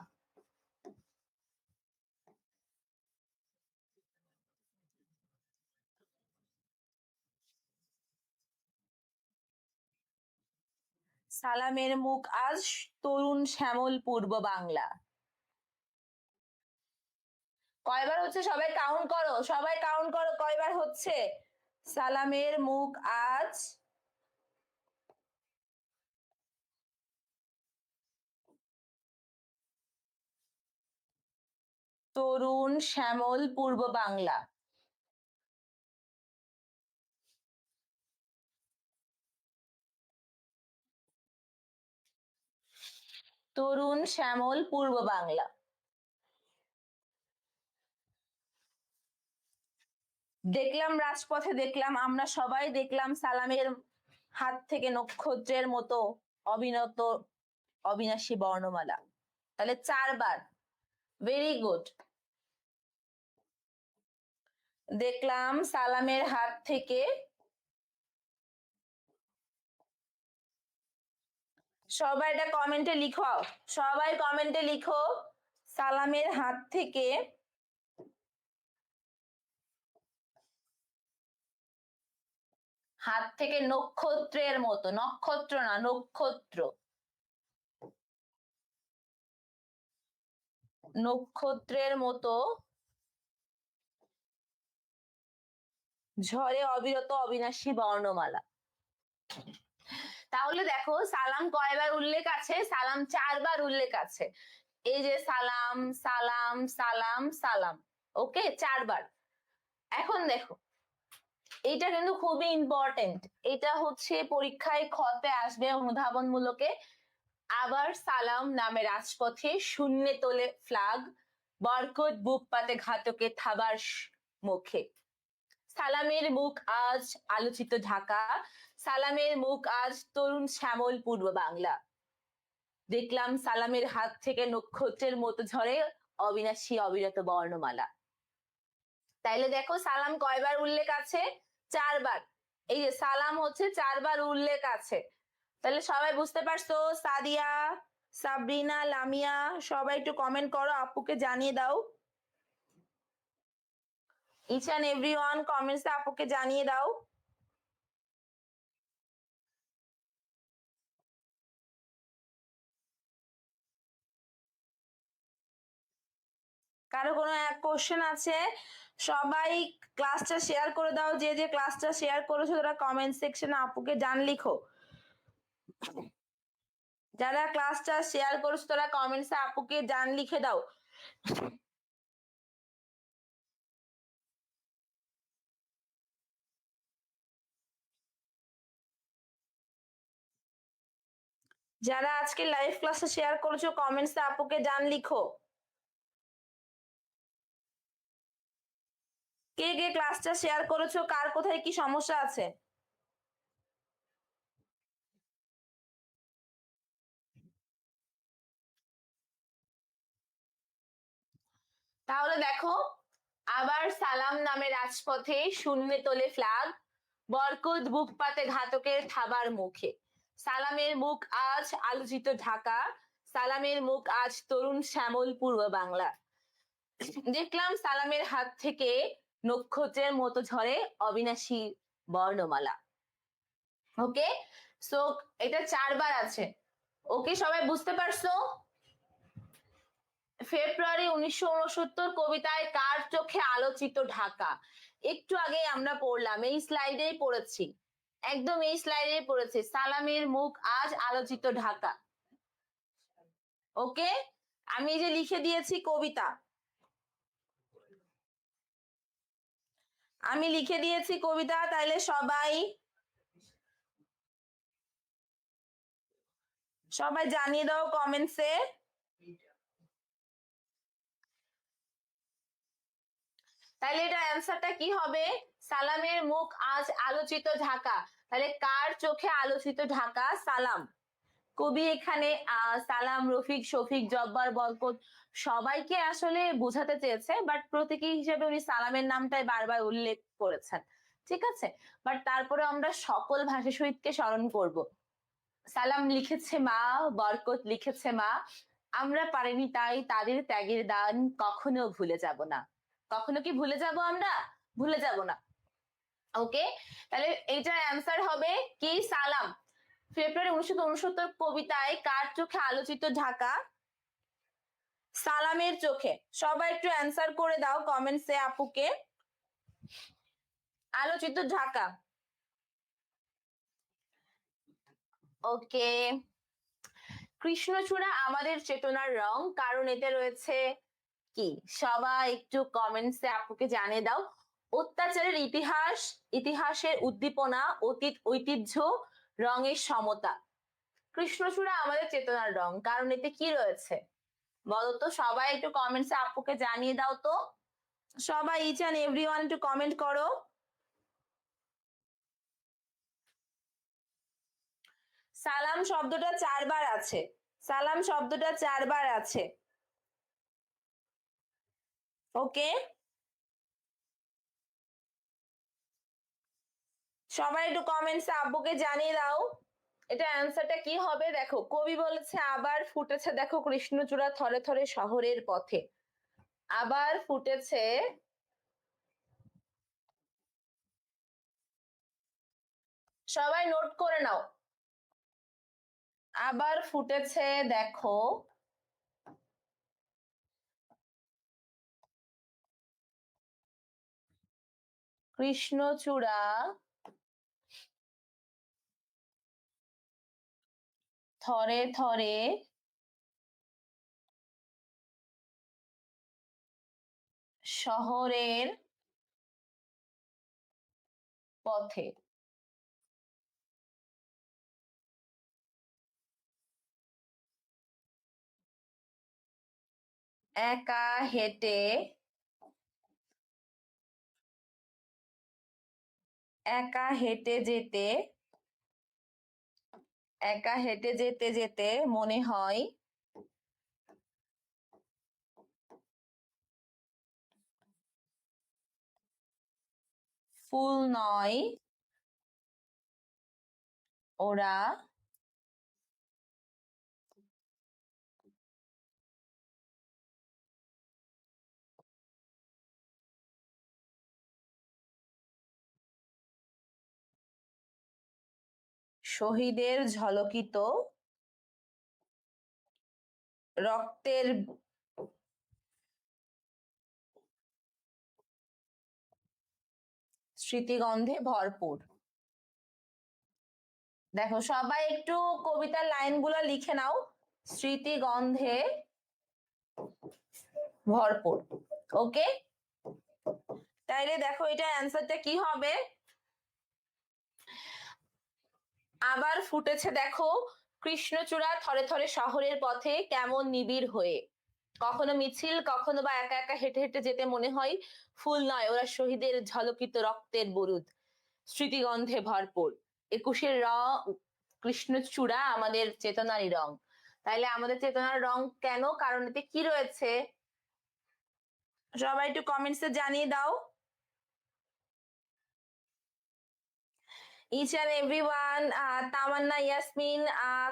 সালামের মুখ আজ তরুণ শ্যামল পূর্ব বাংলা। কয়বার হচ্ছে সবাই কাউন্ট করো, সবাই কাউন্ট করো কয়বার হচ্ছে? সালামের মুখ আজ তরুণ শ্যামল পূর্ব বাংলা। তরুণ শ্যামল পূর্ব বাংলা। দেখলাম রাজপথে, দেখলাম আমরা সবাই দেখলাম সালামের হাত থেকে নক্ষত্রের মতো অবিনত অবিনাশী বর্ণমালা, তাহলে 4 বার। Very good. দেখলাম সালামের হাত থেকে, সবাই এটা কমেন্টে লিখো, সবাই কমেন্টে লিখো, সালামের হাত থেকে হাত থেকে নক্ষত্রের মতো, নক্ষত্র না নক্ষত্র, নক্ষত্রের মতো ঝড়ে অবিরত অবিনাশী বর্ণমালা। তাহলে দেখো সালাম কয়বার উল্লেখ আছে? সালাম 4 বার উল্লেখ আছে। এই যে সালাম সালাম সালাম সালাম, ওকে 4 বার। এখন দেখো, এটা কিন্তু খুবই ইম্পর্টেন্ট, এটা হচ্ছে পরীক্ষায় খতে আসবে অনুধাবনমূলকে। আবার সালাম নামে রাজপথে শূন্যে তোলে ফ্ল্যাগ, বরকত বুক পাতে ঘাতকে থাবার মুখে। সালামের মুখ আজ আলোচিত ঢাকা, সালামের মুখ আজ তরুণ শ্যামল পূর্ব বাংলা। দেখলাম সালামের হাত থেকে নক্ষত্রের মতো ঝরে অবিনাশী অবিরত বর্ণমালা। তাইলে দেখো সালাম কয়বার উল্লেখ আছে? 4 বার। এই যে সালাম হচ্ছে 4 বার উল্লেখ আছে। তাহলে সবাই বুঝতে পারছো? সাদিয়া, সাবরিনা, লামিয়া সবাই একটু কমেন্ট করো, আপুকে জানিয়ে দাও। ইচ অ্যান্ড এভরিওয়ান কমেন্টসে আপুকে জানিয়ে দাও। কারো কোনো এক কোশ্চেন আছে? সবাই ক্লাসটা শেয়ার করে দাও, যে যে ক্লাসটা শেয়ার করেছো তারা কমেন্ট সেকশনে আপুকে জান লিখো। যারা ক্লাসটা শেয়ার করেছো তারা কমেন্টসে আপুকে জান লিখে দাও। যারা আজকে লাইভ ক্লাসে শেয়ার করেছো কমেন্টসে আপুকে জান লিখো। কে কে ক্লাসটা শেয়ার করেছো, কার কোথায় কি সমস্যা আছে? তাহলে দেখো, আবার সালাম নামে রাজপথে শূন্যে তোলে ফ্ল্যাগ, বরকত বুক পাতে ঘাতকের থাবার মুখে। সালামের মুখ আজ আলোচিত ঢাকা, সালামের মুখ আজ তরুণ শ্যামল পূর্ব বাংলা। দেখলাম সালামের হাত থেকে নক্ষত্রের মতো ঝরে অবিনাশী বর্ণমালা। ওকে, সো এটা 4 বার আছে। ওকে, সবাই বুঝতে পারছো? ফেব্রুয়ারি 1969 কবিতায় কার চোখে আলোচিত ঢাকা? একটু আগে আমরা পড়লাম, এই স্লাইডেই পড়েছি, একদম এই স্লাইডেই পড়েছি, সালামের মুখ আজ আলোচিত ঢাকা। ওকে, আমি যে লিখে দিয়েছি কবিতা, আমি লিখে দিয়েছি কবিতা, তাইলে সবাই সবাই জানিয়ে দাও কমেন্টসে। তাহলে এটা অ্যান্সারটা কি হবে? সালামের মুখ আজ আলোচিত ঢাকা। তাহলে কার চোখে আলোচিত ঢাকা? সালাম। কবি এখানে সালাম, রফিক, শফিক, জব্বার, বরকত সবাইকে আসলে বোঝাতে চেয়েছে, বাট প্রতীকী হিসেবে উনি সালামের নামটাই বারবার উল্লেখ করেছেন। ঠিক আছে, বাট তারপরে আমরা সকল ভাষা শহীদকে স্মরণ করব। সালাম লিখেছে মা, বরকত লিখেছে মা, আমরা পারিনি তাই তাদের ত্যাগের দান কখনো ভুলে যাব না। কখনো কি ভুলে যাব আমরা? ভুলে যাব না। ওকে, তাহলে এটা অ্যান্সার হবে কি? সালাম। ফেব্রুয়ারি 1969 কবিতায় কার চোখে আলোচিত ঢাকা? সালামের চোখে। সবাই একটু অ্যান্সার করে দাও কমেন্টসে আপুকে। আলোচিত ঢাকা। ওকে, কৃষ্ণচূড়া আমাদের চেতনার রং, কারণ এতে রয়েছে কি? সবাই একটু কমেন্টসে আপুকে জানিয়ে দাও। অত্যাচারের ইতিহাস, ইতিহাসের উদ্দীপনা, অতীত ঐতিহ্য, রঙের সমতা। কৃষ্ণচূড়া আমাদের চেতনার রং, কারণ এতে কি রয়েছে বলতো? সবাই একটু কমেন্টসে আপুকে জানিয়ে দাও তো। সবাই ইচ অ্যান্ড এভরিওয়ান একটু কমেন্ট করো। সালাম শব্দটা 4 বার আছে, সালাম শব্দটা 4 বার আছে। ওকে, সবাই একটু কমেন্টসে আপুকে জানিয়ে দাও এটা অ্যান্সারটা কি হবে। দেখো, কবি বলেছে আবার ফুটেছে দেখো কৃষ্ণচূড়া থরে থরে শহরের পথে। আবার ফুটেছে, সবাই নোট করে নাও। আবার ফুটেছে দেখো কৃষ্ণচূড়া থরে থরে শহরের পথে। একা হেঁটে যেতে যেতে মনে হয় ফুল নয় ওরা শহীদের ঝলকিত রক্তের স্মৃতিগন্ধে ভরপুর। দেখো সবাই একটু কবিতার লাইনগুলো লিখে নাও। স্মৃতিগন্ধে ভরপুর। ওকে, তাইলে দেখো এটা অ্যান্সারটা কি হবে। আবার ফুটেছে দেখো কৃষ্ণচূড়া থরে থরে শহরের পথে কেমন নিবিড় হয়ে, কখনো মিছিল কখনো বা একা একা হেঁটে হেঁটে যেতে মনে হয় ফুল নয় ওরা শহীদের ঝলকিত রক্তের বুরুদ, স্মৃতিগন্ধে ভরপুর। 21-এর রং কৃষ্ণচূড়া আমাদের চেতনারই রং। তাইলে আমাদের চেতনার রং কেন, কারণ এতে কি রয়েছে সবাই একটু কমেন্টসে জানিয়ে দাও। each and everyone, Tamanna, Yasmin,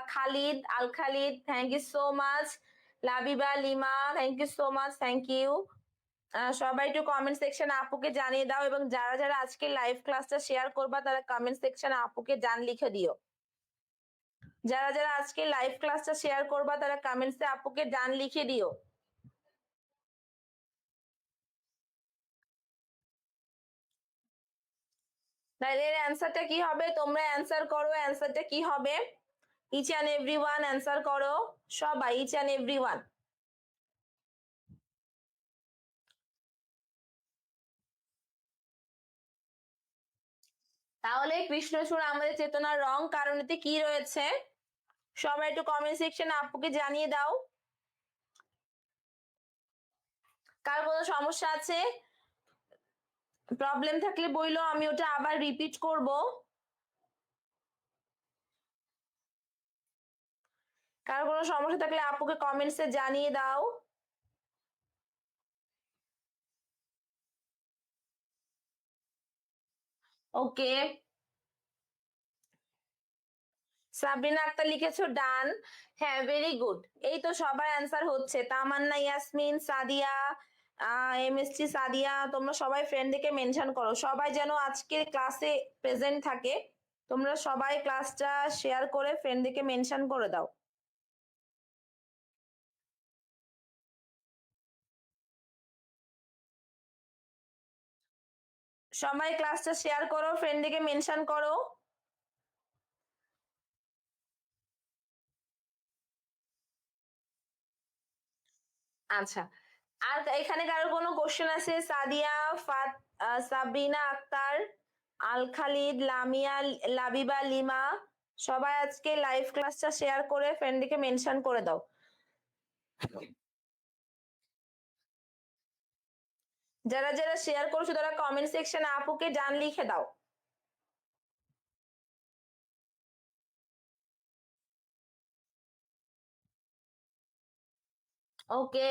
Khalid, Al Khalid, thank you so much. Labiba, Lima, thank you so much, thank you. সবাই একটু কমেন্ট সেকশনে আপুকে জানিয়ে দাও, এবং যারা যারা আজকে লাইভ ক্লাসটা শেয়ার করবা তারা কমেন্ট সেকশনে আপুকে জান লিখে দিও। যারা যারা আজকে লাইভ ক্লাসটা শেয়ার করবা তারা কমেন্টসে আপুকে জান লিখে দিও। তাহলে এর অ্যান্সারটা কি হবে, তোমরা অ্যান্সার করো, অ্যান্সারটা কি হবে। ইচ অ্যান্ড এভরিওয়ান অ্যান্সার করো, সবাই ইচ অ্যান্ড এভরিওয়ান। তাহলে কৃষ্ণচূড়া আমাদের চেতনার রং, কারণ এতে কি রয়েছে সবাই একটু কমেন্ট সেকশনে আপুকে জানিয়ে দাও। কার কোনো সমস্যা আছে, প্রবলেম থাকলে বইলো, আমি ওটা আবার রিপিট করব। কার কোনো সমস্যা থাকলে আপুকে কমেন্টসে জানিয়ে দাও। ওকে, সাবিনা আক্তার লিখেছো ডান। হ্যাঁ, ভেরি গুড। এই তো সবার অ্যান্সার হচ্ছে। তামান্না, ইয়াসমিন, সাদিয়া, এমএসটি সাদিয়া, তোমরা সবাই ফ্রেন্ডকে মেনশন করো, সবাই যেন আজকে ক্লাসে প্রেজেন্ট থাকে। তোমরা সবাই ক্লাসটা শেয়ার করে ফ্রেন্ডকে মেনশন করে দাও। সবাই ক্লাসটা শেয়ার করো, ফ্রেন্ডকে মেনশন করো। আচ্ছা, আর এখানে কারো কোনো কোশ্চেন আছে? সাদিয়া, সাবিনা আক্তার, আল খালিদ, লামিয়া, লাবিবা, লিমা, সবাই আজকে লাইভ ক্লাসটা শেয়ার করে ফ্রেন্ডকে মেনশন করে দাও। যারা যারা শেয়ার করছো তারা কমেন্ট সেকশনে আপুকে জান লিখে দাও। ওকে,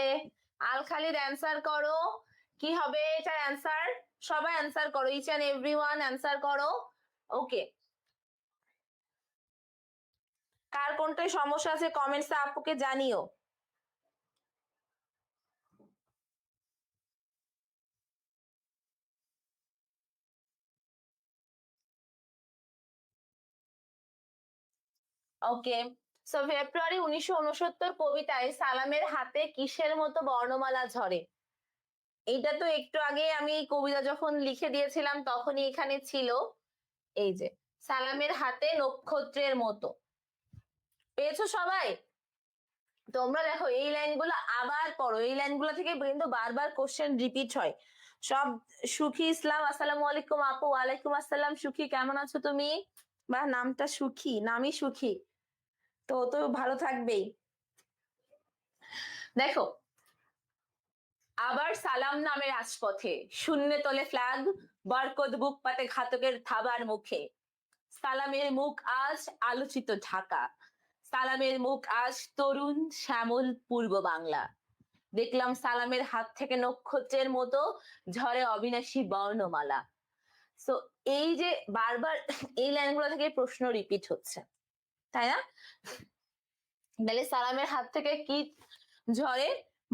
আল খালিদ অ্যান্সার করো, কি হবে এটার অ্যান্সার? সবাই অ্যান্সার করো, ইচ অ্যান্ড এভরিওয়ান অ্যান্সার করো। ওকে, কার কোনটায় সমস্যা আছে কমেন্টসে আপুকে জানিও। ওকে, সো ফেব্রুয়ারি 1969 কবিতায় সালামের হাতে কিসের মতো বর্ণমালা ঝরে, এইটা তো একটু আগে আমি কবিতা যখন লিখে দিয়েছিলাম তখনই এখানে ছিল। এই যে সালামের হাতে নক্ষত্রের মতো, পেয়েছো সবাই? তোমরা দেখো এই লাইনগুলো আবার পড়ো, এই লাইনগুলো থেকে কিন্তু বারবার কোশ্চেন রিপিট হয়। সব সুখী ইসলাম, আসসালামু আলাইকুম আপু। ওয়ালাইকুম আসসালাম। সুখী, কেমন আছো তুমি? বা নামটা সুখী, নামই সুখী, তো তো ভালো থাকবেই। দেখো, আবার সালাম নামে রাজপথে, শূন্যে তোলে ফ্ল্যাগ, বরকত বুক পাতে ঘাতকের থাবার মুখে। সালামের মুখ আজ আলোচিত ঢাকা, সালামের মুখ আজ তরুণ শ্যামল পূর্ব বাংলা। দেখলাম সালামের হাত থেকে নক্ষত্রের মতো ঝরে অবিনাশী বর্ণমালা। সো এই যে বারবার এই লাইনগুলো থেকে প্রশ্ন রিপিট হচ্ছে, তাই না? তাহলে সালামের হাত থেকে কি ঝরে?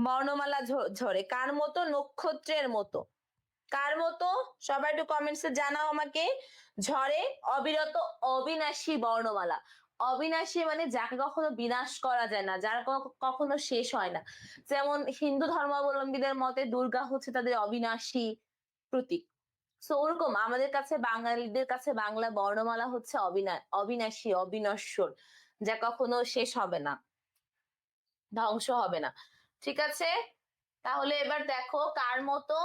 বর্ণমালা ঝরে। কার মতো? নক্ষত্রের মতো। কার মতো? সবাই একটু কমেন্টসে জানাও আমাকে। ঝরে অবিরত অবিনাশী বর্ণমালা। অবিনাশী মানে যাকে কখনো বিনাশ করা যায় না, যার কখনো শেষ হয় না। যেমন হিন্দু ধর্মাবলম্বীদের মতে দুর্গা হচ্ছে তাদের অবিনাশী প্রতীক। সো ওরকম আমাদের কাছে বাঙালিদের কাছে বাংলা বর্ণমালা হচ্ছে অবিনাশী, অবিনশ্বর, যা কখনো শেষ হবে না, ধ্বংস হবে না। ঠিক আছে, তাহলে এবার দেখো কার মতো।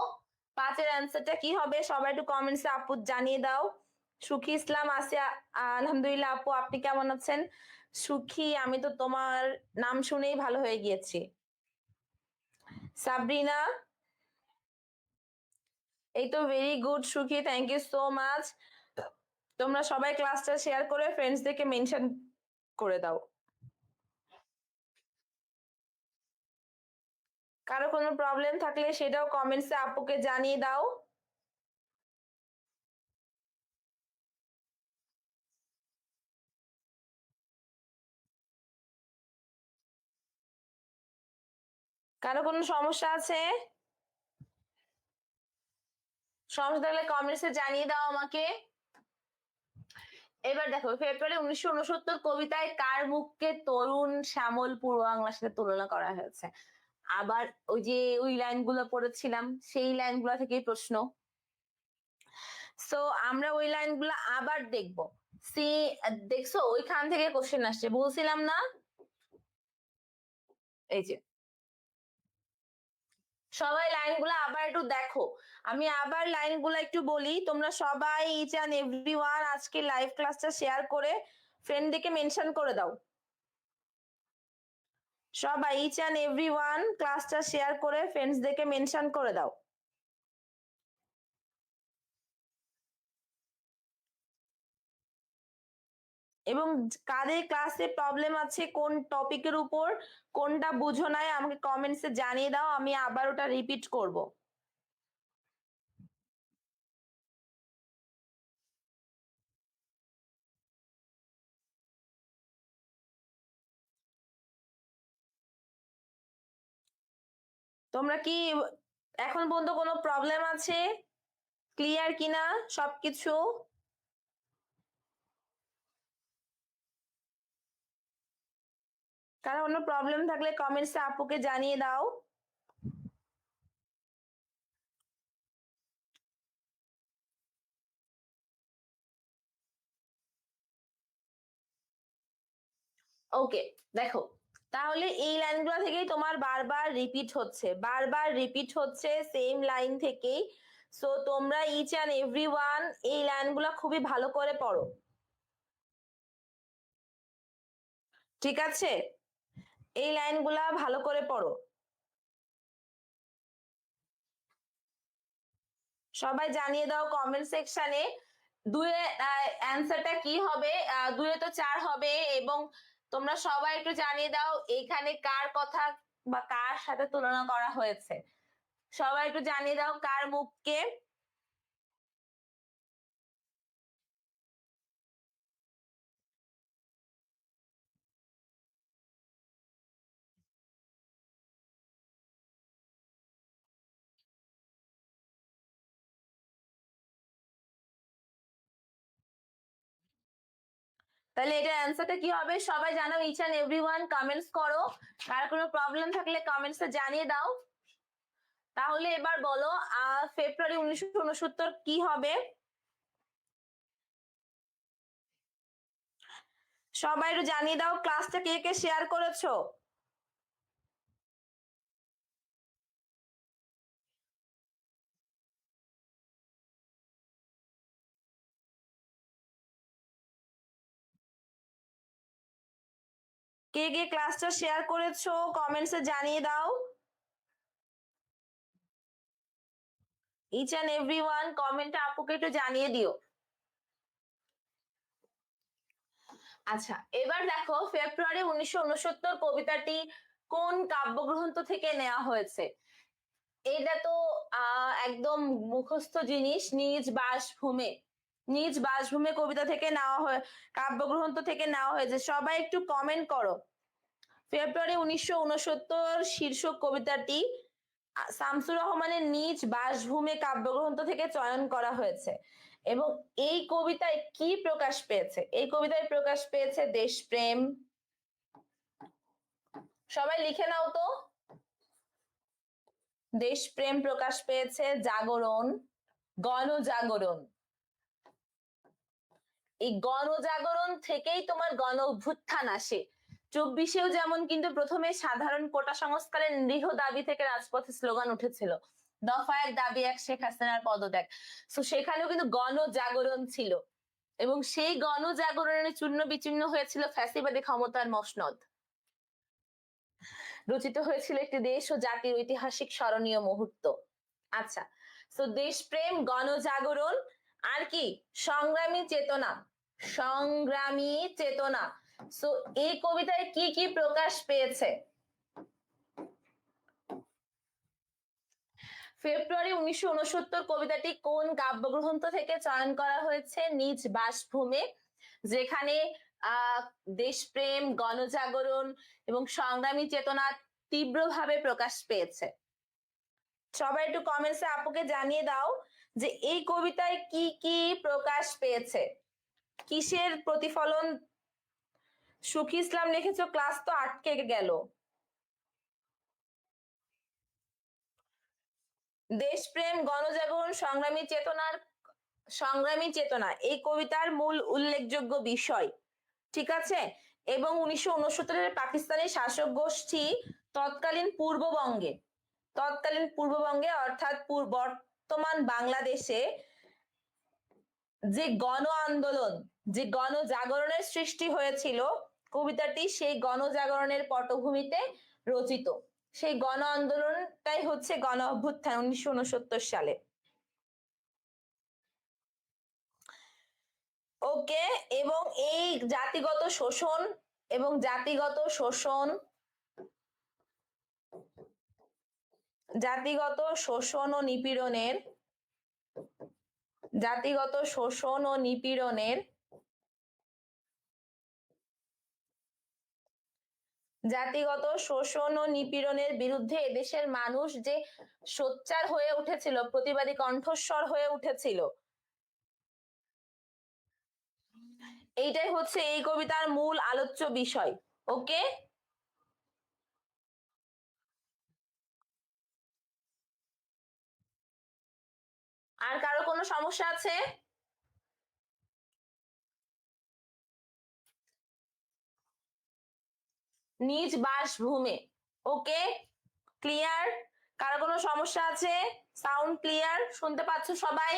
পাঁচের অ্যান্সারটা কি হবে? সবাই একটু কমেন্টসে আপু জানিয়ে দাও। সুখী ইসলাম আছে, আলহামদুলিল্লাহ আপু, আপনি কেমন আছেন? সুখী, আমি তো তোমার নাম শুনেই ভালো হয়ে গিয়েছি। সাবরিনা, এই তো ভেরি গুড সুখী, থ্যাংক ইউ সো মাচ। তোমরা সবাই ক্লাসটা শেয়ার করে ফ্রেন্ডসদেরকে মেনশন করে দাও। কারো কোনো প্রবলেম থাকলে সেটাও কমেন্টসে আপুকে জানিয়ে দাও। কারো কোনো সমস্যা আছে? সমস্যা থাকলে কমেন্টসে জানিয়ে দাও আমাকে। এবার দেখো, ফেব্রুয়ারি 1969 কবিতায় কার মুখকে তরুণ শ্যামল পূর্ব বাংলার সাথে তুলনা করা হয়েছে? আবার ওই যে ওই লাইনগুলো পড়েছিলাম, সেই লাইনগুলো থেকেই প্রশ্ন। সো আমরা ওই লাইনগুলো আবার দেখবো। সি, দেখছো ওইখান থেকে কোশ্চেন আসছে, বলছিলাম না? এই যে সবাই লাইনগুলো আবার একটু দেখো। আমি আবার লাইনগুলো একটু বলি, তোমরা সবাই ইচ অ্যান্ড এভরিওয়ান আজকে লাইভ ক্লাসটা শেয়ার করে ফ্রেন্ডদেরকে মেনশন করে দাও। সবাই ইচ অ্যান্ড এভরিওয়ান ক্লাসটা শেয়ার করে ফ্রেন্ডসদেরকে মেনশন করে দাও। এবং কাদের ক্লাসে প্রবলেম আছে, কোন টপিকের উপর কোনটা বুঝো নাই, আমাকে কমেন্টসে জানিয়ে দাও, আমি আবার ওটা রিপিট করব। তোমরা কি এখন পর্যন্ত কোনো প্রবলেম আছে? ক্লিয়ার কিনা সবকিছু? কারো কোনো প্রবলেম থাকলে কমেন্টসে আপুকে জানিয়ে দাও। ওকে, দেখো তাহলে এই লাইনগুলো থেকেই তোমার বারবার রিপিট হচ্ছে, বারবার রিপিট হচ্ছে সেম লাইন থেকেই। সো তোমরা ইচ অ্যান্ড এভরিওয়ান এই লাইনগুলো খুবই ভালো করে পড়ো, ঠিক আছে? এই লাইনগুলা ভালো করে পড়ো। সবাই জানিয়ে দাও কমেন্ট সেকশনে দুয়ে অ্যান্সারটা কি হবে। দুয়ে তো 4 হবে, এবং তোমরা সবাই একটু জানিয়ে দাও এখানে কার কথা বা কার সাথে তুলনা করা হয়েছে। সবাই একটু জানিয়ে দাও কার মুখকে। তাহলে এটার অ্যান্সারটা কি হবে সবাই জানাও, ইচ অ্যান্ড এভরিওয়ান কমেন্টস করো। কার কোনো প্রবলেম থাকলে কমেন্টসে জানিয়ে দাও। তাহলে এবার বলো, ফেব্রুয়ারি 1969 কি হবে? সবাই একটু জানিয়ে দাও ক্লাসটা কে কে শেয়ার করেছো। কে কে ক্লাসটা শেয়ার করেছো কমেন্টসে জানিয়ে দাও। ইচ অ্যান্ড এভরিওয়ান কমেন্টে আপুকে একটু জানিয়ে দিও। আচ্ছা, এবার দেখো ফেব্রুয়ারি 1969 কবিতাটি কোন কাব্যগ্রন্থ থেকে নেওয়া হয়েছে? এটা তো একদম মুখস্থ জিনিস, নিজ বাসভূমে। নিজ বাসভূমে কবিতা থেকে নেওয়া হয়ে, কাব্যগ্রন্থ থেকে নেওয়া হয়েছে। সবাই একটু কমেন্ট করো। ফেব্রুয়ারি 1969 শীর্ষক কবিতাটি শামসুর রহমানের নিজ বাসভূমে কাব্যগ্রন্থ থেকে চয়ন করা হয়েছে। এবং এই কবিতায় কি প্রকাশ পেয়েছে? এই কবিতায় প্রকাশ পেয়েছে দেশপ্রেম। সবাই লিখে নাও তো। দেশপ্রেম প্রকাশ পেয়েছে, জাগরণ, গণজাগরণ। এই গণজাগরণ থেকেই তোমার গণ অভ্যুত্থান আসে। 24-এও যেমন কিন্তু প্রথমে সাধারণ কোটা সংস্কারের নিরীহ দাবি থেকে রাজপথে স্লোগান উঠেছিল, দফা এক দাবি এক শেখ হাসিনার পদত্যাগ। তো সেখানেও কিন্তু গণজাগরণ ছিল এবং সেই গণজাগরণে চূর্ণ বিচূর্ণ হয়েছিল ফ্যাসিবাদী ক্ষমতার মসনদ। রচিত হয়েছিল একটি দেশ ও জাতির ঐতিহাসিক স্মরণীয় মুহূর্ত। আচ্ছা, তো দেশপ্রেম, গণজাগরণ আর কি সংগ্রামী চেতনা। সংগ্রামী চেতনা। সো এই কবিতায় কি কি প্রকাশ পেয়েছে? ফেব্রুয়ারি 1969 কবিতাটি কোন কাব্যগ্রন্থ থেকে চয়ন করা হয়েছে? নিজ বাসভূমে, যেখানে দেশপ্রেম, গণজাগরণ এবং সংগ্রামী চেতনা তীব্রভাবে প্রকাশ পেয়েছে। সবাই একটু কমেন্টসে আপুকে জানিয়ে দাও যে এই কবিতায় কি কি প্রকাশ পেয়েছে, কিসের প্রতিফলন। সুখী ইসলাম লিখেছো ক্লাস তো আটকে গেল। দেশপ্রেম, গণজাগরণ, সংগ্রামী চেতনা এই কবিতার মূল উল্লেখযোগ্য বিষয়, ঠিক আছে। এবং 1969-এর পাকিস্তানি শাসক গোষ্ঠী তৎকালীন পূর্ববঙ্গে অর্থাৎ বর্তমান বাংলাদেশে যে গণ আন্দোলন, যে গণজাগরণের সৃষ্টি হয়েছিল, কবিতাটি সেই গণজাগরণের পটভূমিতে রচিত। সেই গণ আন্দোলনটাই হচ্ছে গণ অভ্যুত্থান 1969 সালে। ওকে, এবং এই জাতিগত শোষণ ও নিপীড়নের বিরুদ্ধে এদেশের মানুষ যে সোচ্চার হয়ে উঠেছিল, প্রতিবাদী কণ্ঠস্বর হয়ে উঠেছিল, এইটাই হচ্ছে এই কবিতার মূল আলোচ্য বিষয়। ওকে, আর কারো কোনো সমস্যা আছে? নিজ বাসভূমে। ওকে, ক্লিয়ার? কারো কোনো সমস্যা আছে? Sound clear? শুনতে পাচ্ছ সবাই?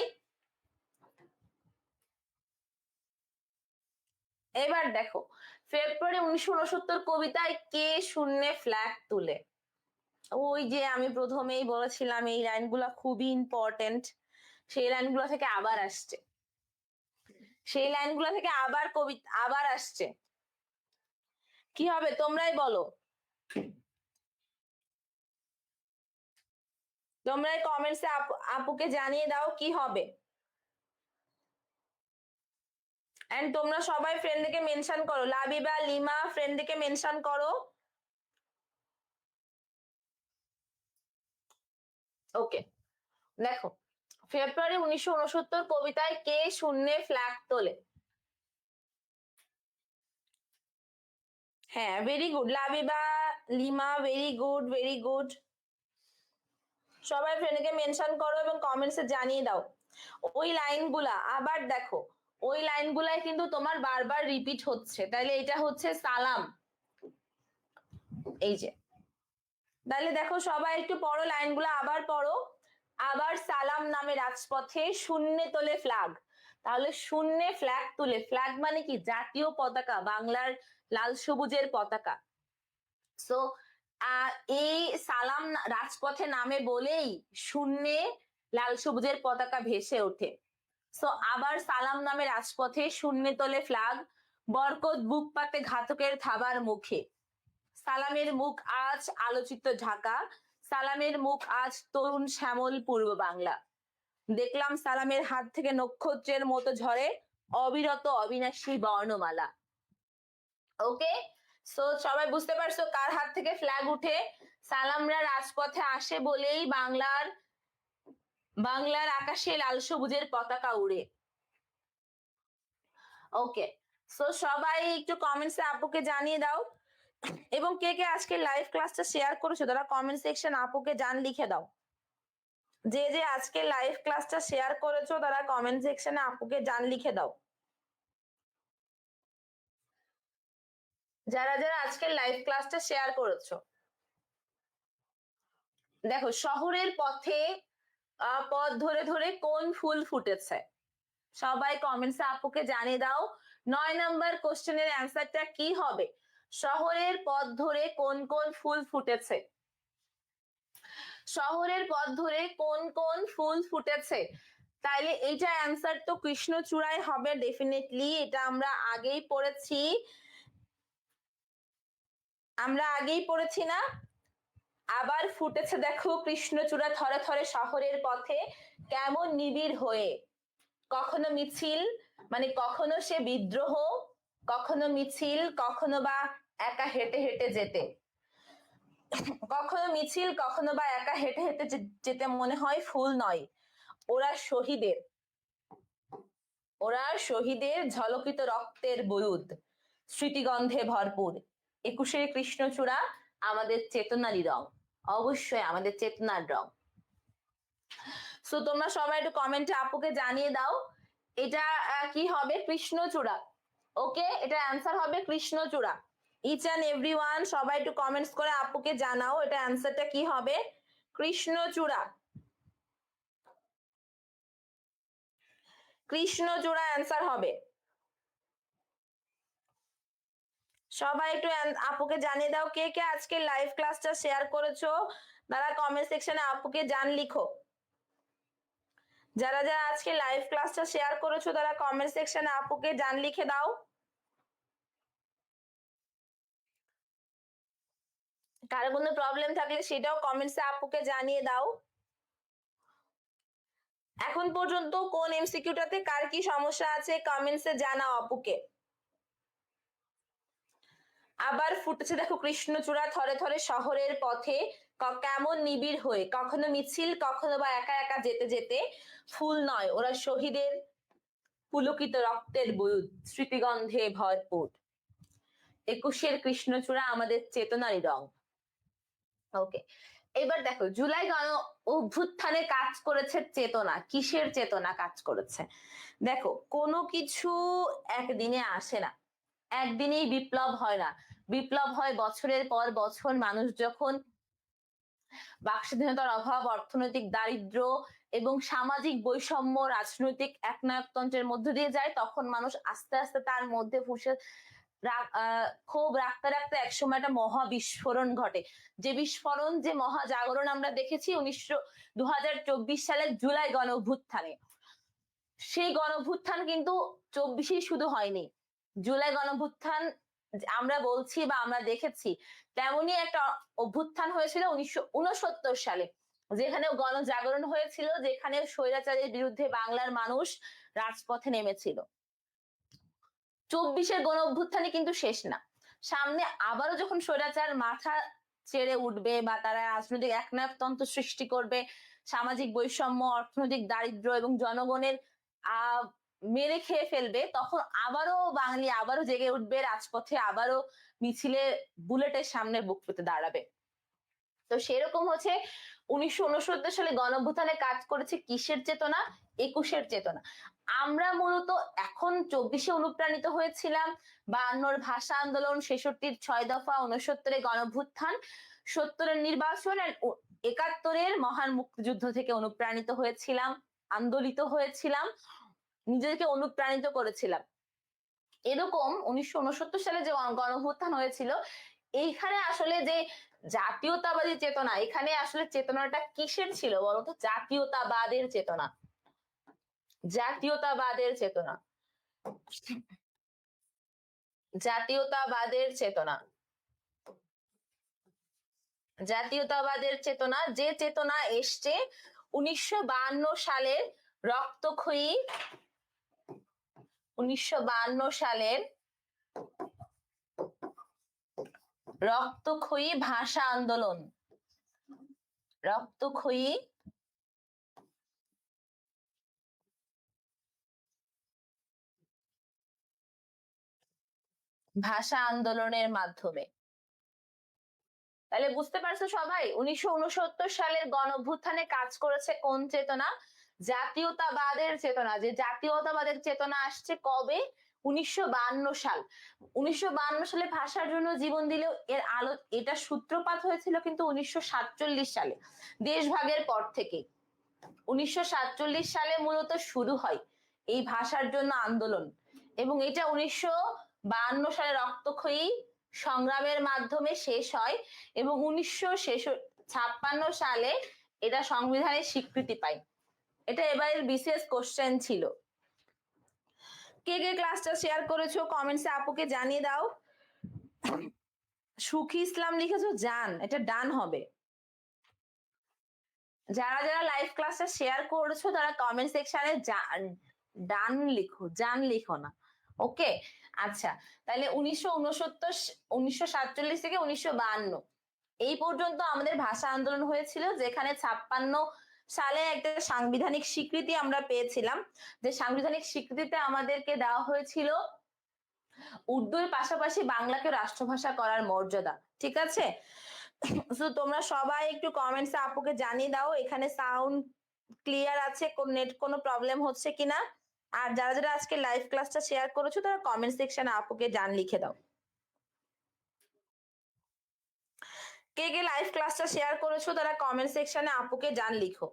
এবার দেখো ফেব্রুয়ারি 1969 কবিতায় কে শূন্যে ফ্ল্যাগ তুলে। ওই যে আমি প্রথমেই বলেছিলাম এই লাইনগুলো খুবই ইম্পর্টেন্ট। সেই লাইনগুলো থেকে আবার আসছে, আবার আসছে। কি হবে তোমরাই বলো, তোমরাই কমেন্টসে আপুকে জানিয়ে দাও কি হবে। এন্ড তোমরা সবাই ফ্রেন্ডকে মেনশন করো, লাবিবা, লিমা ফ্রেন্ডকে মেনশন করো। ওকে, দেখো ফেব্রুয়ারি 1969 কবিতায় কে শূন্যে ফ্ল্যাগ তোলে। হ্যাঁ, very good Labiba, lima, very good. সবাই ফ্রেন্ডকে মেনশন করো এবং কমেন্টসে জানিয়ে দাও। ওই লাইনগুলা আবার দেখো, ওই লাইনগুলাই কিন্তু তোমার বারবার রিপিট হচ্ছে, তাইলে এটা হচ্ছে সালাম। এই যে, তাহলে দেখো সবাই একটু পড়ো লাইনগুলো, আবার পড়ো। আবার সালাম নামে রাজপথে শূন্যে তোলে ফ্ল্যাগ। তাহলে শূন্যে ফ্ল্যাগ তুলে, ফ্ল্যাগ মানে কি? জাতীয় পতাকা, বাংলার লাল সবুজের পতাকা। সো এই সালাম রাজপথে নামে বলেই শূন্যে লাল সবুজের পতাকা ভেসে ওঠে। সো আবার সালাম নামে রাজপথে শূন্যে তোলে ফ্ল্যাগ, বরকত বুক পাতে ঘাতকের থাবার মুখে। সালামের মুখ আজ আলোচিত ঢাকা, সালামের মুখ আজ তরুণ শ্যামল পূর্ব বাংলা। দেখলাম সালামের হাত থেকে নক্ষত্রের মতো ঝরে অবিরত অবিনাশী বর্ণমালা। ওকে, সো সবাই বুঝতে পারছো কার হাত থেকে ফ্ল্যাগ উঠে? সালামরা রাজপথে আসে বলেই বাংলার আকাশে লাল সবুজের পতাকা উড়ে। ওকে, সো সবাই একটু কমেন্টসে আপুকে জানিয়ে দাও, এবং কে কে আজকে লাইভ ক্লাসটা শেয়ার করেছো তারা কমেন্ট সেকশন আপুকে জান লিখে দাও। যে যে আজকে লাইভ ক্লাসটা শেয়ার করেছো তারা কমেন্ট সেকশনে আপুকে জান লিখে দাও। যারা যারা আজকে লাইভ ক্লাসটা শেয়ার করেছো, দেখো শহরের পথে পথ ধরে ধরে কোন ফুল ফুটেছে? সবাই কমেন্টসে আপুকে জানিয়ে দাও। 9 নাম্বার কোশ্চেনের অ্যান্সারটা কি হবে? শহরের পথ ধরে কোন কোন ফুল ফুটেছে? শহরের পথ ধরে কোন কোন ফুল ফুটেছে? তাইলে এইটা অ্যান্সার তো কৃষ্ণচূড়ায় হবে ডেফিনেটলি, এটা আমরা আগেই পড়েছি না? আবার ফুটেছে দেখো কৃষ্ণচূড়া থরে থরে শহরের পথে, কেমন নিবিড় হয়ে। কখনো মিছিল, মানে কখনো সে বিদ্রোহ, কখনো মিছিল, কখনো বা একা হেঁটে হেঁটে যেতে। কখনো মিছিল, কখনো বা একা হেঁটে হেঁটে যেতে মনে হয় ফুল নয়, ওরা শহীদের ঝলকিত রক্তের বরুদ, স্মৃতিগন্ধে ভরপুর। 21শে কৃষ্ণচূড়া আমাদের চেতনারই রং, অবশ্যই আমাদের চেতনার রং। সো তোমরা সবাই একটু কমেন্টে আপুকে জানিয়ে দাও এটা কি হবে? কৃষ্ণচূড়া। ওকে, এটা অ্যান্সার হবে কৃষ্ণচূড়া। ইচ অ্যান্ড এভরিওয়ান সবাই একটু কমেন্টস করে আপুকে জানাও এটা অ্যান্সারটা কি হবে? কৃষ্ণচূড়া। কৃষ্ণচূড়া অ্যান্সার হবে। সবাই একটু আপুকে জানিয়ে দাও কে কে আজকে লাইভ ক্লাসটা শেয়ার করেছো তারা কমেন্ট সেকশনে আপুকে জান লিখো। যারা যারা আজকে লাইভ ক্লাসটা শেয়ার করেছো তারা কমেন্ট সেকশনে আপুকে জান লিখে দাও। কারো কোনো প্রবলেম থাকলে সেটাও কমেন্টসে আপুকে জানিয়ে দাও। এখন পর্যন্ত কোন এমসিকিউটাতে কার কি সমস্যা আছে কমেন্টসে জানাও আপুকে। আবার ফুটেছে দেখো কৃষ্ণচূড়া থরে থরে শহরের পথে, কেমন নিবিড় হয়ে, কখনো মিছিল, কখনো বা একা একা যেতে যেতে, ফুল নয় ওরা শহীদের পুলকিত রক্তের বরুদ, স্মৃতিগন্ধে ভরপুর। 21শের কৃষ্ণচূড়া আমাদের চেতনারই রং। ওকে, এবার দেখো জুলাই গণ অভ্যুত্থানে কাজ করেছে চেতনা। কিসের চেতনা কাজ করেছে? দেখো কোনো কিছু একদিনে আসে না, একদিনেই বিপ্লব হয় না। বিপ্লব হয় বছরের পর বছর, মানুষ যখন বাক স্বাধীনতার অভাব, অর্থনৈতিক দারিদ্র এবং সামাজিক বৈষম্য, রাজনৈতিক একনায়কতন্ত্রের মধ্য দিয়ে যায়, তখন মানুষ আস্তে আস্তে তার মধ্যে ফুসে ক্ষোভ রাখতে রাখতে একসময় একটা মহা বিস্ফোরণ ঘটে। যে বিস্ফোরণ, যে মহা জাগরণ আমরা দেখেছি 2024 সালের জুলাই গণ অভ্যুত্থানে। সেই গণ অভ্যুত্থান কিন্তু 24 শুধু হয়নি, জুলাই গণ অভ্যুত্থান আমরা বলছি বা আমরা দেখেছি তেমনই একটা অভ্যুত্থান হয়েছিল 1969 সালে, যেখানে গণজাগরণ হয়েছিল, যেখানে স্বৈরাচারের বিরুদ্ধে বাংলার মানুষ রাজপথে নেমেছিল। 24-এর গণ অভ্যুত্থানে কিন্তু শেষ না, সামনে আবারও যখন স্বৈরাচার মাথা চেড়ে উঠবে বা তারা রাজনৈতিক একনায়কতন্ত্র সৃষ্টি করবে, সামাজিক বৈষম্য, অর্থনৈতিক দারিদ্র এবং জনগণের মেরে খেয়ে ফেলবে, তখন আবারও জেগে উঠবে রাজপথে, আবারও মিছিলে বুলেটের সামনে বুক পেতে দাঁড়াবে। তো সেরকম হচ্ছে 1969 সালে গণ অভ্যুত্থানে কাজ করেছে কিসের চেতনা? 21-এর চেতনা। আমরা মূলত এখন 24-এ অনুপ্রাণিত হয়েছিলাম, 52-র ভাষা আন্দোলন, 66-র 6 দফা, 69-এর গণ অভ্যুত্থান, 70-এর নির্বাচন, 71-এর মহান মুক্তিযুদ্ধ থেকে অনুপ্রাণিত হয়েছিলাম, আন্দোলিত হয়েছিলাম, নিজেদেরকে অনুপ্রাণিত করেছিলাম। এরকম 1969 সালে যে গণ অভ্যুত্থান হয়েছিল, এইখানে আসলে যে জাতীয়তাবাদী চেতনা, এখানে আসলে চেতনাটা কিসের ছিল বলতো? জাতীয়তাবাদের চেতনা, জাতীয়তাবাদের চেতনা, জাতীয়তাবাদের চেতনা, জাতীয়তাবাদের চেতনা, যে চেতনা এসছে 1952 সালের রক্তক্ষয়ী, 1952 সালের রক্তক্ষয়ী ভাষা আন্দোলন, রক্তক্ষয়ী ভাষা আন্দোলনের মাধ্যমে। তাহলে বুঝতে পারছো সবাই, 1969 সালের গণঅভ্যুত্থানে কাজ করেছে কোন চেতনা? জাতীয়তাবাদের চেতনা। যে জাতীয়তাবাদের চেতনা আসছে কবে? 1952 সাল। 1952 সালে ভাষার জন্য জীবন দিলেও এর আলো, এটা সূত্রপাত হয়েছিল কিন্তু 1947 সালে, দেশভাগের পর থেকে। 1947 সালে মূলত শুরু হয় এই ভাষার জন্য আন্দোলন, এবং এটা 1952 সালে রক্তক্ষয়ী সংগ্রামের মাধ্যমে শেষ হয়, এবং 1956 সালে এটা সংবিধানের স্বীকৃতি পায়। এটা এবারের বিশেষ কোশ্চেন ছিল। কে কে ক্লাসটা শেয়ার করেছো কমেন্টসে আপুকে জানিয়ে দাও। সুখী ইসলাম লিখেছো জান, এটা ডান হবে। যারা যারা লাইভ ক্লাসটা শেয়ার করেছো তারা কমেন্ট সেকশনে ডান লিখো, জান লিখো না। ওকে, আচ্ছা। তাহলে 1947 থেকে 1952 এই পর্যন্ত আমাদের ভাষা আন্দোলন হয়েছিল, যেখানে 56 সালে একটা সাংবিধানিক স্বীকৃতি আমরা পেয়েছিলাম। যে সাংবিধানিক স্বীকৃতিতে আমাদেরকে দেওয়া হয়েছিল উর্দুর পাশাপাশি বাংলাকে রাষ্ট্রভাষা করার মর্যাদা। ঠিক আছে, তো তোমরা সবাই একটু কমেন্টসে আপুকে জানিয়ে দাও এখানে সাউন্ড ক্লিয়ার আছে, কোন নেট কোনো প্রবলেম হচ্ছে কিনা। আর যারা যারা আজকে লাইভ ক্লাসটা শেয়ার করেছো তারা কমেন্ট সেকশনে আপুকে জান লিখে দাও। কে কে লাইভ ক্লাসটা শেয়ার করেছো তারা কমেন্ট সেকশনে আপুকে জান লিখো।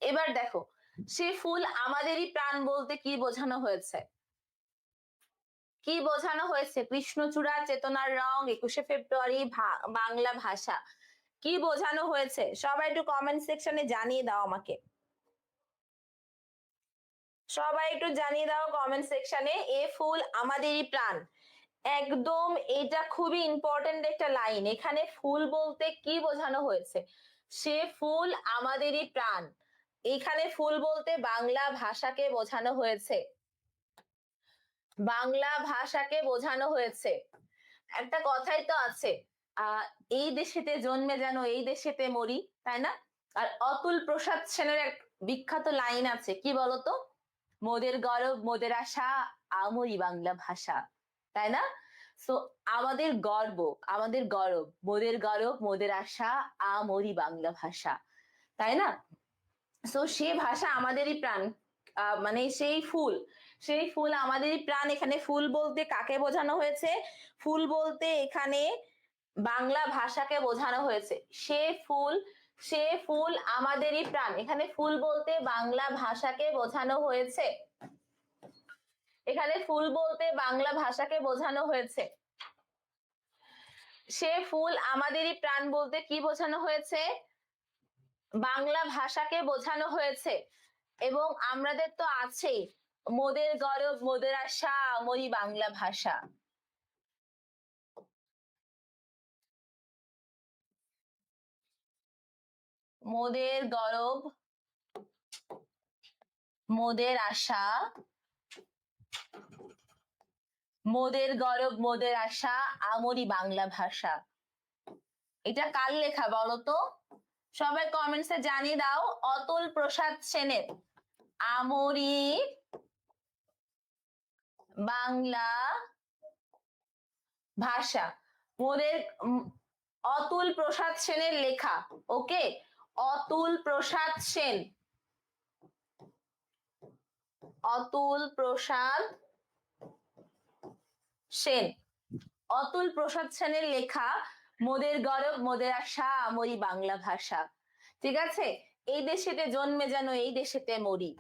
এবার দেখো, সে ফুল আমাদেরই প্রাণ বলতে কি বোঝানো হয়েছে? কি বোঝানো হয়েছে? কৃষ্ণচূড়া, চেতনার রং, 21শে ফেব্রুয়ারি, বাংলা ভাষা, কি বোঝানো হয়েছে? সবাই একটু কমেন্ট সেকশনে জানিয়ে দাও আমাকে, সবাই একটু জানিয়ে দাও কমেন্ট সেকশনে। এ ফুল আমাদেরই প্রাণ, একদম এটা খুবই ইম্পর্টেন্ট একটা লাইন। এখানে ফুল বলতে কি বোঝানো হয়েছে? সে ফুল আমাদেরই প্রাণ, এখানে ফুল বলতে বাংলা ভাষাকে বোঝানো হয়েছে, বাংলা ভাষাকে বোঝানো হয়েছে। একটা কথাই তো আছে, এই দেশেতে জন্মে যেন এই দেশেতে মরি, তাই না? আর অতুল প্রসাদ সেনের এক বিখ্যাত লাইন আছে, কি বলতো? মোদের গর্ব মোদের আশা আমরি বাংলা ভাষা, তাই না? সো আমাদের গর্ব, আমাদের গর্ব, মোদের গর্ব মোদের আশা আমরি বাংলা ভাষা, তাই না? সো সে ভাষা আমাদেরই প্রাণ, মানে সেই ফুল, সেই ফুল আমাদেরই প্রাণ। এখানে ফুল বলতে কাকে বোঝানো হয়েছে? ফুল বলতে এখানে বাংলা ভাষাকে বোঝানো হয়েছে। সে ফুল, সে ফুল আমাদেরই প্রাণ, এখানে ফুল বলতে বাংলা ভাষাকে বোঝানো হয়েছে, এখানে ফুল বলতে বাংলা ভাষাকে বোঝানো হয়েছে। সে ফুল আমাদেরই প্রাণ বলতে কি বোঝানো হয়েছে? বাংলা ভাষাকে বোঝানো হয়েছে। এবং আমাদের তো আছেই মোদের গর্ব মোদের আশা আমরি বাংলা ভাষা, মোদের গর্ব মোদের আশা, মোদের গর্ব মোদের আশা আমরি বাংলা ভাষা। এটা কার লেখা বলো তো? সবাই কমেন্টসে জানিয়ে দাও। অতুল প্রসাদ সেনের আমরি বাংলা ভাষা, মোদের অতুল প্রসাদ সেনের লেখা। ওকে, অতুল প্রসাদ সেন, অতুল প্রসাদ সেন, অতুল প্রসাদ সেনের লেখা মোদের গর্ব মোদের আশা আমরি বাংলা ভাষা। ঠিক আছে, এই দেশেতে জন্মে যেন এই দেশেতে মরি।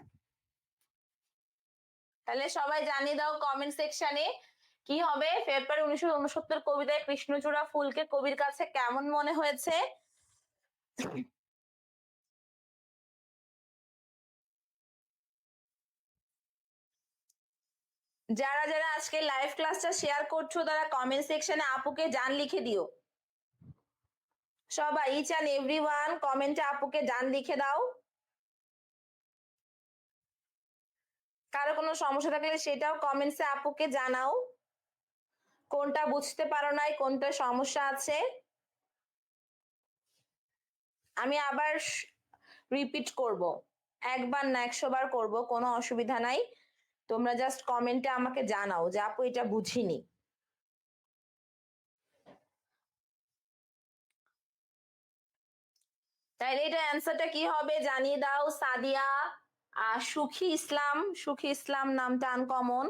তাহলে সবাই জানিয়ে দাও কমেন্ট সেকশনে কি হবে। ফেব্রুয়ারি 1969 কবিতায় কৃষ্ণচূড়া ফুলকে কবির কাছে কেমন মনে হয়েছে? যারা যারা আজকে লাইভ ক্লাসটা শেয়ার করছো তারা কমেন্ট সেকশনে আপুকে জান লিখে দিও। সবাই ইচ অ্যান্ড এভরিওয়ান কমেন্টে আপুকে জান লিখে দাও। কারো কোনো সমস্যা থাকলে সেটাও কমেন্টসে আপুকে জানাও, কোনটা বুঝতে পারো নাই, কোনটা সমস্যা আছে। আমি আবার রিপিট করব, একবার না 100 বার করব, কোনো অসুবিধা নাই। তোমরা জাস্ট কমেন্টে আমাকে জানাও যে আপু এটা বুঝিনি। তাইলে এটা অ্যান্সারটা কি হবে জানিয়ে দাও। সাদিয়া, সুখী ইসলাম নামটা আনকমন।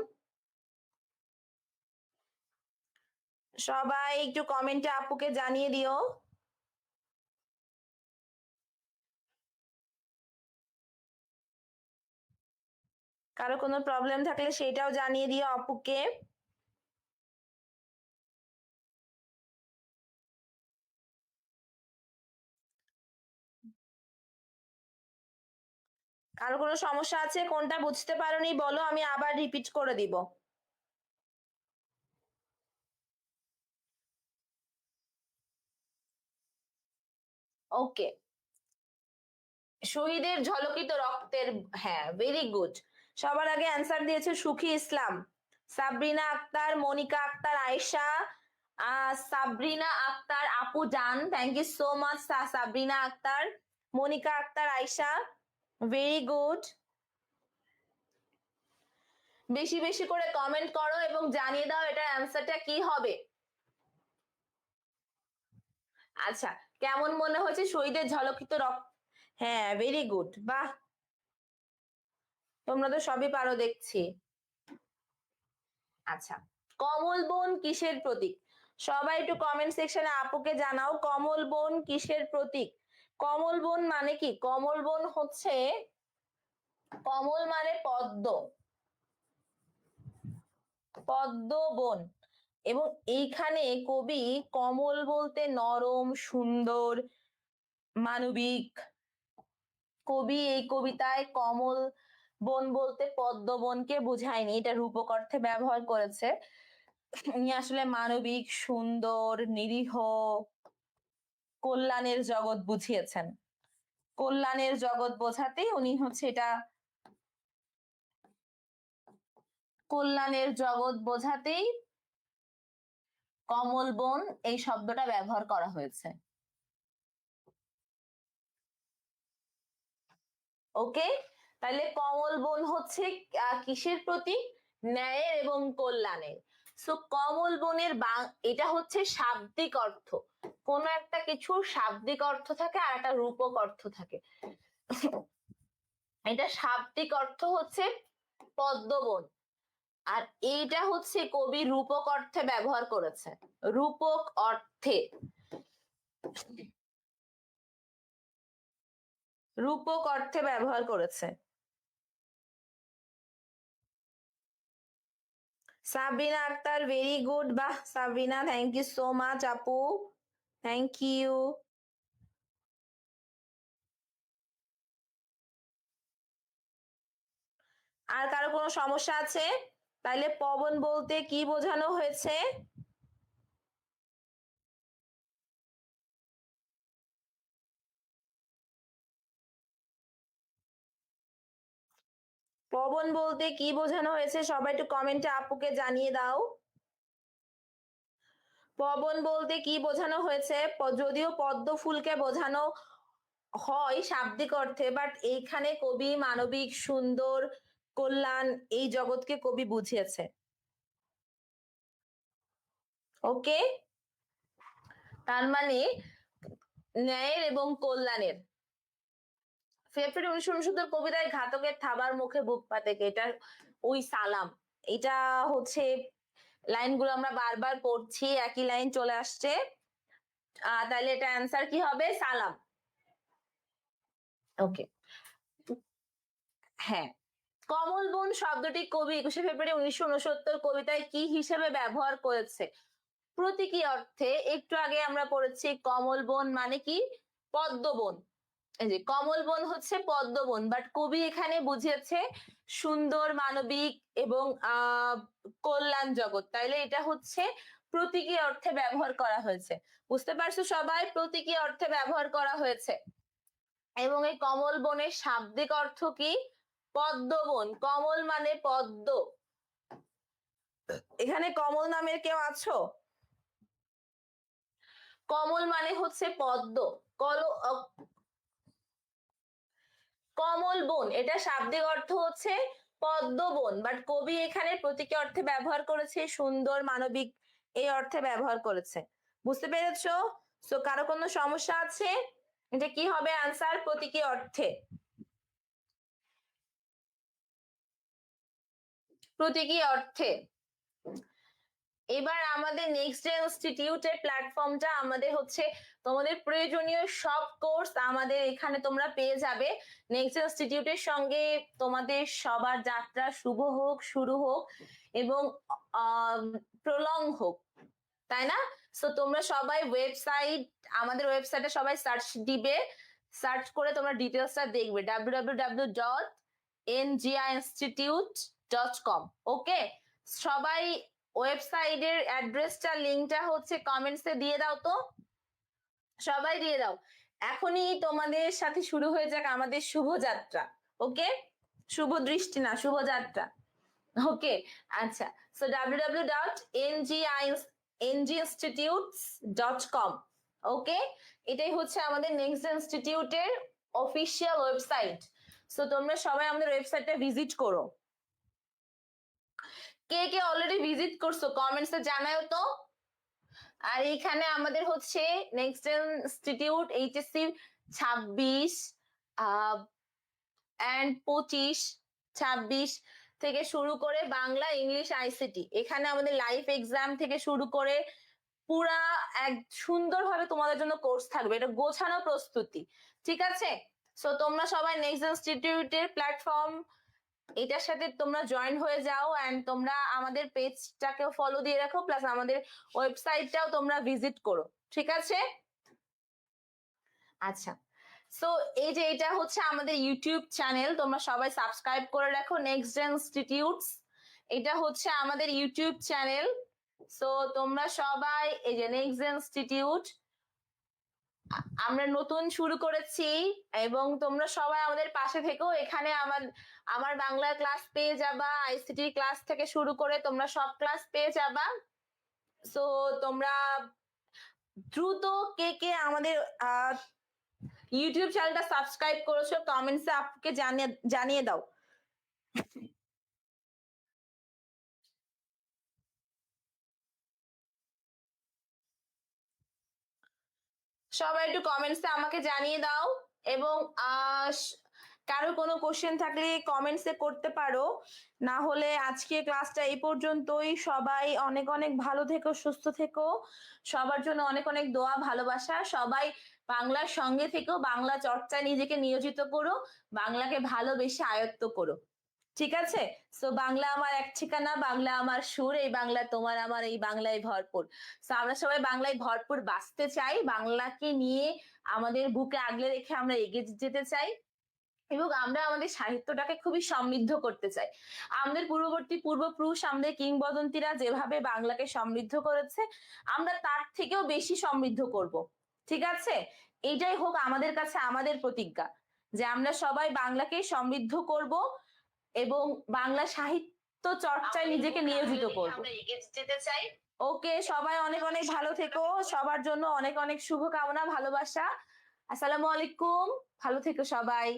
সবাই একটু কমেন্টে আপুকে জানিয়ে দিও। কারো কোনো প্রবলেম থাকলে সেটাও জানিয়ে দিও আপুকে। কারো কোনো সমস্যা আছে, কোনটা বুঝতে পারোনি বলো, আমি আবার রিপিট করে দিব। ওকে, শহীদের ঝলকিত রক্তের, হ্যাঁ ভেরি গুড। সবার আগে অ্যান্সার দিয়েছে সুখী ইসলাম, সাবরিনা আক্তার, মনিকা আক্তার, আয়েশা, সাবরিনা আক্তার আপু জান, thank you so much Sabrina Akter, Monika Akter, Ayesha, very good. বেশি বেশি করে কমেন্ট করো এবং জানিয়ে দাও এটার অ্যান্সারটা কি হবে। আচ্ছা, কেমন মনে হয়েছে শহীদের ঝলকিত রক্ত? হ্যাঁ ভেরি গুড, বাহ, তোমরা তো সবই পারো দেখছি। আচ্ছা, কমল বন কিসের প্রতীক? সবাই একটু কমেন্ট সেকশনে আপুকে জানাও কমল বন কিসের প্রতীক। কমল বন মানে কি? কমল বন হচ্ছে, কমল মানে পদ্ম, পদ্ম বন। এবং এইখানে কবি কমল বলতে নরম, সুন্দর, মানবিক। কবি এই কবিতায় কমল বন বলতে পদ্ম বনকে বুঝায়নি, এটা রূপক অর্থে ব্যবহার করেছে। উনি আসলে মানবিক, সুন্দর, নিরীহ, কল্যাণের জগৎ বুঝিয়েছেন। কল্যাণের জগৎ বোঝাতেই উনি হচ্ছে এটা, কল্যাণের জগৎ বোঝাতেই কমল বন এই শব্দটা ব্যবহার করা হয়েছে। ওকে, তাহলে কমল বন হচ্ছে কিসের প্রতীক? ন্যায়ের এবং কল্যাণের। সো কমল বনের এটা হচ্ছে শাব্দিক অর্থ। কোন একটা কিছুর শাব্দিক অর্থ থাকে আর একটা রূপক অর্থ থাকে। এটা শাব্দিক অর্থ হচ্ছে পদ্মবন, আর এইটা হচ্ছে কবি রূপক অর্থে ব্যবহার করেছে। রূপক অর্থে, রূপক অর্থে ব্যবহার করেছে। সাবিনা আক্তার ভেরি গুড, বাহ Sabina, thank you so much আপু, থ্যাংক ইউ। আর কারো কোনো সমস্যা আছে? তাইলে পবন বলতে কি বোঝানো হয়েছে? পবন বলতে কি বোঝানো হয়েছে সবাই একটু কমেন্টে আপুকে জানিয়ে দাও। পবন বলতে কি বোঝানো হয়েছে? যদিও পদ্ম ফুলকে বোঝানো হয় শাব্দিক অর্থে, বাট এইখানে কবি মানবিক, সুন্দর, কল্যাণ এই জগৎকে কবি বুঝিয়েছে। ওকে, তার মানে ন্যায়ের এবং কল্যাণের। ফেব্রুয়ারি 1969 কবিতায় ঘাতকের থাবার মুখে বুক পাতে, এটা ওই সালাম। এটা হচ্ছে লাইনগুলো আমরা বারবার পড়ছি, একই লাইন চলে আসছে। তাহলে এটা অ্যান্সার কি হবে? সালাম। ওকে, হ্যাঁ কমল বোন শব্দটি কবি 21শে ফেব্রুয়ারি 1969 কবিতায় কি হিসেবে ব্যবহার করেছে? প্রতীকী অর্থে। একটু আগে আমরা পড়েছি কমল বন মানে কি? পদ্মবন। এই যে কমল বন হচ্ছে পদ্মবন, বাট কবি এখানে বুঝিয়েছে সুন্দর, মানবিক এবং কল্যাণ জগৎ। তাইলে এটা হচ্ছে প্রতীকী অর্থে ব্যবহার করা হয়েছে। বুঝতে পারছো সবাই? প্রতীকী অর্থে ব্যবহার করা হয়েছে। এবং এই কমল বনের শাব্দিক অর্থ কি? পদ্মবন। কমল মানে পদ্ম। এখানে কমল নামের কেউ আছো? কমল মানে হচ্ছে পদ্ম। কমল বন, এটা শাব্দিক অর্থ হচ্ছে পদ্মবন, বাট কবি এখানে প্রতীকী অর্থে ব্যবহার করেছে সুন্দর, মানবিক এই অর্থে ব্যবহার করেছে। বুঝতে পেরেছো? সো কারো কোনো সমস্যা আছে? এটা কি হবে আনসার? প্রতীকী অর্থে। প্রতীকী অর্থে। এবার আমাদের নেক্সট ডে ইনস্টিটিউটের প্ল্যাটফর্মটা আমাদের হচ্ছে তোমাদের প্রয়োজনীয় সব কোর্স আমাদের এখানে তোমরা পেয়ে যাবে। নেক্সট ডে ইনস্টিটিউটের সঙ্গে তোমাদের সবার যাত্রা শুভ হোক, শুরু হোক এবং প্রলং হোক, তাই না? সো তোমরা সবাই আমাদের ওয়েবসাইটে সবাই সার্চ দিবে, সার্চ করে তোমরা ডিটেলসটা দেখবে www.ngiinstitute.com। ওকে, সবাই ওয়েবসাইটের অ্যাড্রেসটা, লিংকটা হচ্ছে কমেন্টসে দিয়ে দাও তো, সবাই দিয়ে দাও। এখনই তোমাদের সাথে শুরু হয়ে যাক আমাদের শুভযাত্রা। ওকে, শুভ দৃষ্টি না, শুভযাত্রা। ওকে, আচ্ছা। So www.nginstitutes.com। ওকে, এটাই হচ্ছে আমাদের নেক্সট ইনস্টিটিউটের অফিসিয়াল ওয়েবসাইট। সো তোমরা সবাই আমাদের ওয়েবসাইটটা ভিজিট করো। কে কে অলরেডি ভিজিট করছো কমেন্টসে জানাও তো। আর এখানে আমাদের হচ্ছে নেক্সট ইনস্টিটিউট এইচএসসি 26 এন্ড 25, 26 থেকে শুরু করে বাংলা, ইংলিশ, আইসিটি, এখানে আমাদের লাইভ এক্সাম থেকে শুরু করে পুরা এক সুন্দরভাবে তোমাদের জন্য কোর্স থাকবে। এটা গোছানো প্রস্তুতি, ঠিক আছে? সো তোমরা সবাই নেক্সট ইনস্টিটিউটের প্ল্যাটফর্ম এটার সাথে তোমরা জয়েন হয়ে যাও এন্ড তোমরা আমাদের পেজটাকেও ফলো দিয়ে রাখো, প্লাস আমাদের ওয়েবসাইটটাও তোমরা ভিজিট করো, ঠিক আছে? আচ্ছা, সো এই যে এটা হচ্ছে আমাদের ইউটিউব চ্যানেল, তোমরা সবাই সাবস্ক্রাইব করে রাখো নেক্সট জেন ইনস্টিটিউটস। এটা হচ্ছে আমাদের ইউটিউব চ্যানেল। সো তোমরা সবাই এই যে নেক্সট জেন ইনস্টিটিউট আমরা নতুন শুরু করেছি এবং তোমরা সবাই আমাদের পাশে থেকো। এখানে আমার বাংলা ক্লাস পেয়ে যাবা, আইসিটি ক্লাস থেকে শুরু করে তোমরা সব ক্লাস পেয়ে যাবা। সো তোমরা দ্রুত কে কে আমাদের ইউটিউব চ্যানেলটা সাবস্ক্রাইব করেছো কমেন্টসে আপুকে জানিয়ে দাও। সবাই একটু কমেন্টসে আমাকে জানিয়ে দাও এবং কারো কোনো কোশ্চেন থাকলে কমেন্টসে করতে পারো। না হলে আজকে ক্লাসটা এই পর্যন্তই। সবাই অনেক অনেক ভালো থেকো, সুস্থ থেকো। সবার জন্য অনেক অনেক দোয়া, ভালোবাসা। সবাই বাংলার সঙ্গে থেকো, বাংলা চর্চায় নিজেকে নিয়োজিত করো, বাংলাকে ভালোবেসে আয়ত্ত করো, ঠিক আছে? সো বাংলা আমার এক ঠিকানা, বাংলা আমার সুর, এই বাংলা তোমার আমার, এই বাংলায় ভরপুর। সো আমরা সবাই বাংলায় ভরপুর বাঁচতে চাই, বাংলাকে নিয়ে আমাদের বুকে আগলে রেখে আমরা এগিয়ে যেতে চাই এবং আমরা আমাদের সাহিত্যটাকে খুবই সমৃদ্ধ করতে চাই। আমাদের পূর্বপুরুষ, আমাদের কিংবদন্তিরা যেভাবে বাংলাকে সমৃদ্ধ করেছে, আমরা তার থেকেও বেশি সমৃদ্ধ করব, ঠিক আছে? এটাই হোক আমাদের কাছে আমাদের প্রতিজ্ঞা, যে আমরা সবাই বাংলাকে সমৃদ্ধ করব এবং বাংলা সাহিত্য চর্চায় নিজেকে নিয়োজিত করব, যেতে চাই। ওকে, সবাই অনেক অনেক ভালো থেকো। সবার জন্য অনেক অনেক শুভকামনা, ভালোবাসা। আসসালামু আলাইকুম, ভালো থেকো সবাই।